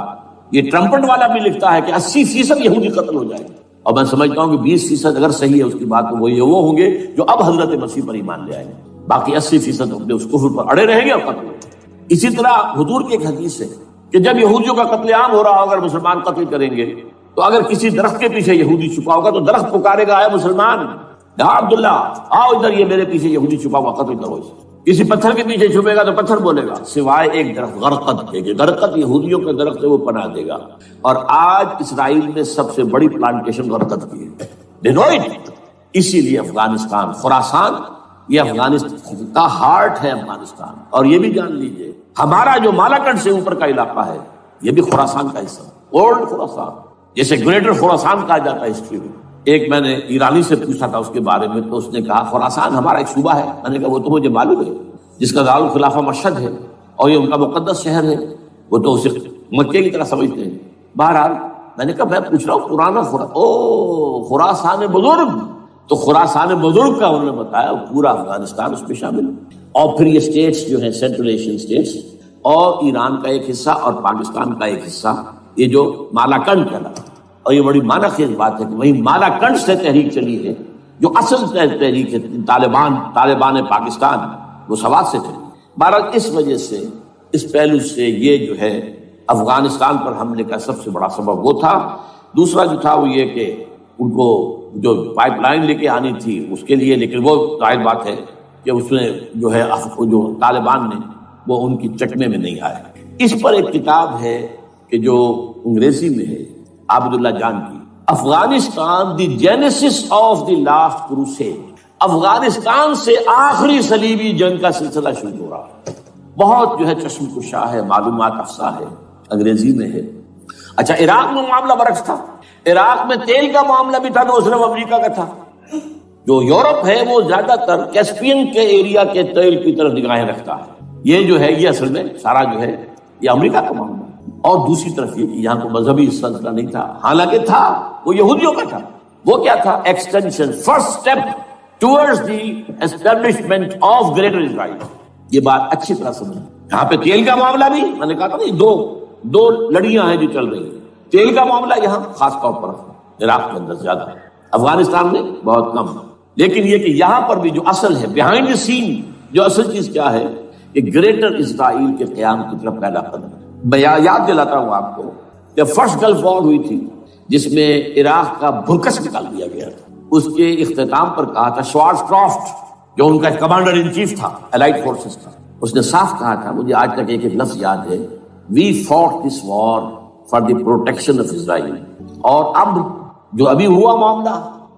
یہ ٹرمپٹ والا بھی لکھتا ہے کہ 80% یہودی قتل ہو جائے گا، اور میں سمجھتا ہوں کہ 20% اگر صحیح ہے اس کی بات، تو وہ ہوں گے جو اب حضرت مسیح پر ایمان لے آئیں گے، باقی 80% اپنے اس کفر پر اڑے رہیں گے اور قتل ہوں گے۔ اسی طرح حضور کی ایک حدیث ہے کہ جب یہودیوں کا قتل عام ہو رہا ہوگا، اگر مسلمان قتل کریں گے تو اگر کسی درخت کے پیچھے یہودی چھپا ہوگا تو درخت پکارے گا، اے مسلمان، یا عبداللہ آؤ ادھر، یہ میرے پیچھے یہودی چھپا ہوا، قتل کرو اسے۔ کسی پتھر کے پیچھے چھپے گا تو پتھر بولے گا، سوائے ایک درخت غرقد کے، کہ غرقد یہودیوں کے درخت سے وہ پناہ دے گا۔ اور آج اسرائیل میں سب سے بڑی پلانٹیشن غرقد کی ہے، ڈینوئٹ۔ اسی لیے افغانستان، خراسان، یہ افغانستان کا ہارٹ ہے افغانستان۔ اور یہ بھی جان لیجئے ہمارا جو مالاکنڈ سے اوپر کا علاقہ ہے یہ بھی خراسان کا حصہ، اولڈ خراسان، جیسے گریٹر خراسان کہا جاتا ہے ہسٹری میں۔ ایک میں نے ایرانی سے پوچھا تھا اس کے بارے میں، تو اس نے کہا خراسان ہمارا ایک صوبہ ہے۔ میں نے کہا وہ تو مجھے معلوم ہے، جس کا دارالخلافہ مشہد ہے اور یہ ان کا مقدس شہر ہے، وہ تو اسے مکے کی طرح سمجھتے ہیں۔ بہرحال میں نے کہا میں پوچھ رہا ہوں پرانا خراسان بزرگ، تو خراسان بزرگ کا انہوں نے بتایا پورا افغانستان اس میں شامل ہے۔ اور پھر یہ اسٹیٹس جو ہیں سینٹرل ایشین اسٹیٹس، اور ایران کا ایک حصہ اور پاکستان کا ایک حصہ، یہ جو مالاکنڈ کہلاتا ہے، اور یہ بڑی معنی خیز بات ہے کہ وہی مالا کنڈ سے تحریک چلی ہے جو اصل تحریک ہے طالبان پاکستان، وہ سوات سے چلی۔ بہرحال اس وجہ سے، اس پہلو سے یہ جو ہے افغانستان پر حملے کا سب سے بڑا سبب وہ تھا۔ دوسرا جو تھا وہ یہ کہ ان کو جو پائپ لائن لے کے آنی تھی اس کے لیے، لیکن وہ ظاہر بات ہے کہ اس میں جو ہے جو طالبان نے وہ ان کی چکمے میں نہیں آئے۔ اس پر ایک کتاب ہے کہ جو انگریزی میں ہے عابد اللہ جان کی، Afghanistan the genesis of the last crusade, Afghanistan سے آخری صلیبی جنگ کا سلسلہ شروع ہو رہا ہے۔ بہت جو ہے چشم کشا ہے، معلومات افزا ہے، انگریزی میں ہے۔ اچھا، عراق میں معاملہ برعکس تھا۔ عراق میں تیل کا معاملہ بھی تھا تو صرف امریکہ کا تھا۔ جو یورپ ہے وہ زیادہ تر کیسپین کے ایریا کے تیل کی طرف نگاہیں رکھتا ہے۔ یہ جو ہے یہ اصل میں سارا جو ہے یہ امریکہ کا معاملہ ہے۔ اور دوسری طرف یہ کہ یہاں کو مذہبی سلسلہ نہیں تھا، حالانکہ تھا، وہ یہودیوں کا تھا۔ وہ کیا تھا؟ Extension, first step towards the establishment of Greater Israel. یہ بات اچھی طرح سمجھ۔ یہاں پہ تیل کا معاملہ بھی میں نے کہا تھا نہیں، دو لڑیاں ہیں جو چل رہی ہیں۔ تیل کا معاملہ یہاں خاص طور پر عراق کے اندر زیادہ ہے، افغانستان میں بہت کم۔ لیکن یہ کہ یہاں پر بھی جو اصل ہے بیہائنڈ دی سین، جو اصل چیز کیا ہے کہ گریٹر اسرائیل کے قیام کی طرف پہلا قدم ہے۔ میں یاد دلاتا ہوں آپ کو کہ فرسٹ گلف وار ہوئی تھی جس میں عراق کا برکس نکال دیا گیا تھا۔ اس کے اختتام پر کہا تھا شوارز کرافٹ، جو ان کا کمانڈر ان چیف تھا الائڈ فورسز کا، اس نے صاف کہا تھا، مجھے آج تک ایک لفظ یاد ہے، we fought this war for the protection of Israel. اور اب جو ابھی ہوا معاملہ،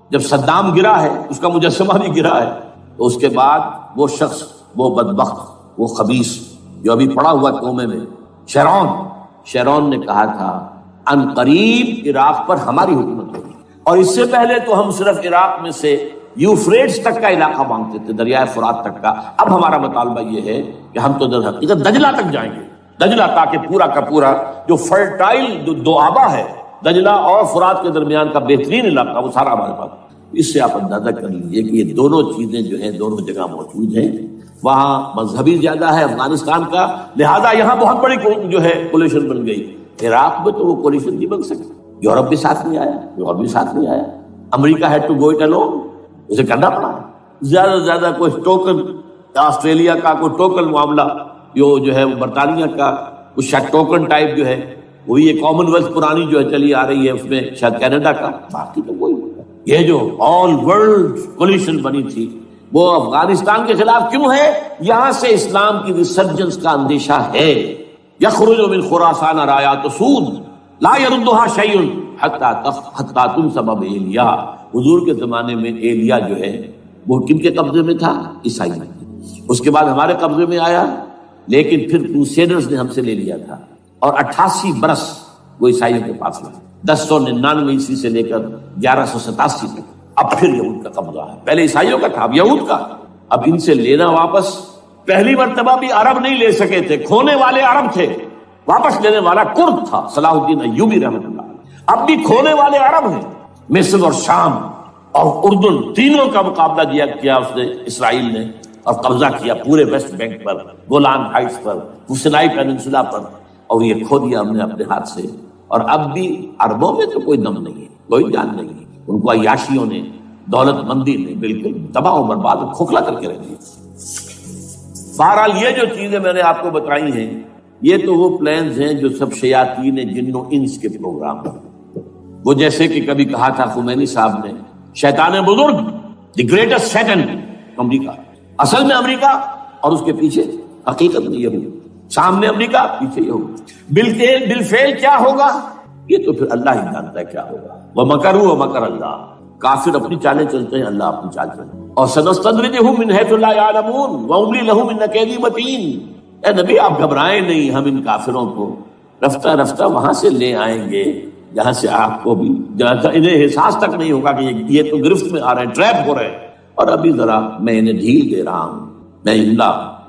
جب صدام گرا ہے، اس کا مجسمہ بھی گرا ہے، تو اس کے بعد وہ شخص، وہ بدبخت، وہ خبیث جو ابھی پڑا ہوا کومے میں، شیرون نے کہا تھا ان قریب عراق پر ہماری حکومت ہوگی۔ اور اس سے پہلے تو ہم صرف عراق میں سے یوفریٹس تک کا علاقہ مانگتے تھے، دریائے فرات تک کا۔ اب ہمارا مطالبہ یہ ہے کہ ہم تو در حقیقت دجلہ تک جائیں گے، دجلہ، تاکہ پورا کا پورا جو فرٹائل دو آبا ہے دجلہ اور فرات کے درمیان کا بہترین علاقہ، وہ سارا ہمارے پاس۔ اس سے آپ اندازہ کر لیجیے کہ یہ دونوں چیزیں جو ہیں دونوں جگہ موجود ہیں۔ وہاں مذہبی زیادہ ہے افغانستان کا، لہذا یہاں بہت بڑی جو ہے کولیشن بن گئی۔ عراق میں تو وہ کولیشن نہیں بن سکتی، یورپ بھی ساتھ نہیں آیا، یورپ بھی ساتھ نہیں آیا، امریکہ had to go it alone, اسے کرنا پڑا۔ زیادہ سے زیادہ کوئی ٹوکن، آسٹریلیا کا کوئی ٹوکن معاملہ، جو ہے برطانیہ کا کچھ شاید ٹوکن ٹائپ جو ہے، وہی یہ کامن ویلتھ پرانی جو ہے چلی آ رہی ہے، اس میں شاید کینیڈا کا، باقی تو کوئی۔ یہ جو آل ورلڈ کولیشن بنی تھی وہ افغانستان کے خلاف کیوں ہے؟ یہاں سے اسلام کی ریسرجنس کا اندیشہ ہے۔ یخرج من خراسان رایات سود لا يردها شیء حتی تنصب ایلیا۔ حضور کے زمانے میں ایلیا جو ہے وہ کن کے قبضے میں تھا؟ عیسائی میں۔ اس کے بعد ہمارے قبضے میں آیا، لیکن پھر کروسیڈرز نے ہم سے لے لیا تھا، اور 88 برس وہ عیسائیوں کے پاس رہا، 1099 عیسوی سے لے کر 1187 تک۔ اب پھر یہود کا قبضہ ہے، پہلے عیسائیوں کا تھا، اب یہود کا۔ اب ان سے لینا واپس، پہلی مرتبہ بھی عرب نہیں لے سکے تھے، کھونے والے عرب تھے، واپس لینے والا کرد تھا، صلاح الدین ایوبی رحمۃ اللہ۔ اب بھی کھونے والے عرب ہیں، مصر اور شام اور اردن، تینوں کا مقابلہ کیا اس نے، اسرائیل نے، اور قبضہ کیا پورے ویسٹ بینک پر، گولان ہائٹس پر، سینائی پیننسولا پر، اور یہ کھو دیا ہم نے اپنے ہاتھ سے۔ اور اب بھی عربوں میں تو کوئی دم نہیں ہے، کوئی جان نہیں ہے، ان کو عیاشیوں نے، دولت مندی نے بالکل تباہ و برباد اور کھوکھلا کر کے رکھ دیا۔ بہرحال یہ جو چیزیں میں نے آپ کو بتائی ہیں، یہ تو وہ پلانز ہیں جو سب شیاطین جن و انس کے پروگرام ہیں۔ وہ جیسے کہ کبھی کہا تھا خمینی صاحب نے، شیطان بزرگ، دی گریٹسٹ سیٹن، امریکہ۔ اصل میں امریکہ، اور اس کے پیچھے حقیقت میں یہود، سامنے امریکہ، پیچھے یہود۔ بالفعل کیا ہوگا یہ تو پھر اللہ ہی جانتا ہے کیا ہوگا۔ وَمَكَرُوا وَمَكَرَ اللَّهُ، کافر اپنی چالیں چلتے ہیں، اللہ اپنی چال چلتے ہیں۔ اور سَنَسْتَدْرِجُهُم مِّنْ حَيْثُ لَا يَعْلَمُونَ وَأُمْلِي لَهُمْ إِنَّ كَيْدِي مَتِينٌ۔ اے نبی آپ گھبرائیں نہیں، ہم ان کافروں کو رفتہ رفتہ وہاں سے لے آئیں گے جہاں سے آپ کو بھی، جہاں سے انہیں احساس تک نہیں ہوگا کہ یہ تو گرفت میں آ رہے ہیں، ٹریپ ہو رہے ہیں، اور ابھی ذرا میں انہیں ڈھیل دے رہا ہوں۔ میں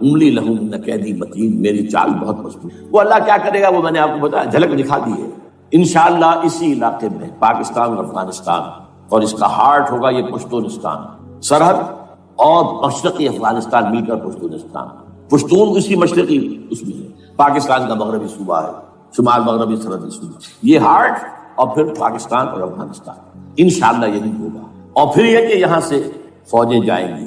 املی لہم ان قیدی متین، میری چال بہت مضبوط۔ وہ اللہ کیا کرے گا وہ میں نے آپ کو بتایا، جھلک دکھا دی ہے۔ انشاءاللہ اسی علاقے میں پاکستان اور افغانستان، اور اس کا ہارٹ ہوگا یہ پشتونستان، سرحد اور مشرقی افغانستان مل کر پشتونستان، پشتون اسی مشرقی اس میں ہے، پاکستان کا مغربی صوبہ ہے، شمال مغربی سرحدی صوبہ۔ یہ ہارٹ اور پھر پاکستان اور افغانستان، انشاءاللہ یہی ہوگا۔ اور پھر یہ کہ یہاں سے فوجیں جائیں گی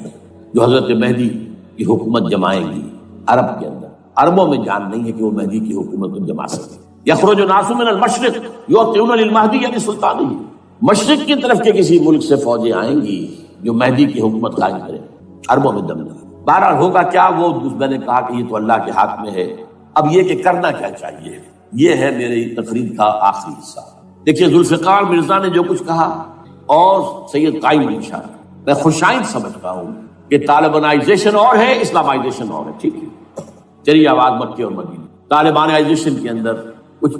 جو حضرت مہدی کی حکومت جمائیں گی عرب کے اندر۔ عربوں میں جان نہیں ہے کہ وہ مہدی کی حکومت کو جما سکے۔ یخرج ناس من المشرق یؤتون للمہدی یعنی سلطانی، مشرق کی طرف کے کسی ملک سے فوجیں آئیں گی جو مہدی کی حکومت قائم کرے۔ عربوں میں دم نہیں۔ بہرحال ہوگا کیا، وہ میں نے کہا کہ یہ تو اللہ کے ہاتھ میں ہے۔ اب یہ کہ کرنا کیا چاہیے، یہ ہے میری تقریر کا آخری حصہ۔ دیکھیے ذوالفقار مرزا نے جو کچھ کہا اور سید قائم علی شاہ، میں خوشائند سمجھتا ہوں کہ طالبانائزیشن اور ہے، اسلامائزیشن اور ہے۔ ٹھیک ہے، چلیے آواز مکے اور مدینے، طالبانائزیشن کے اندر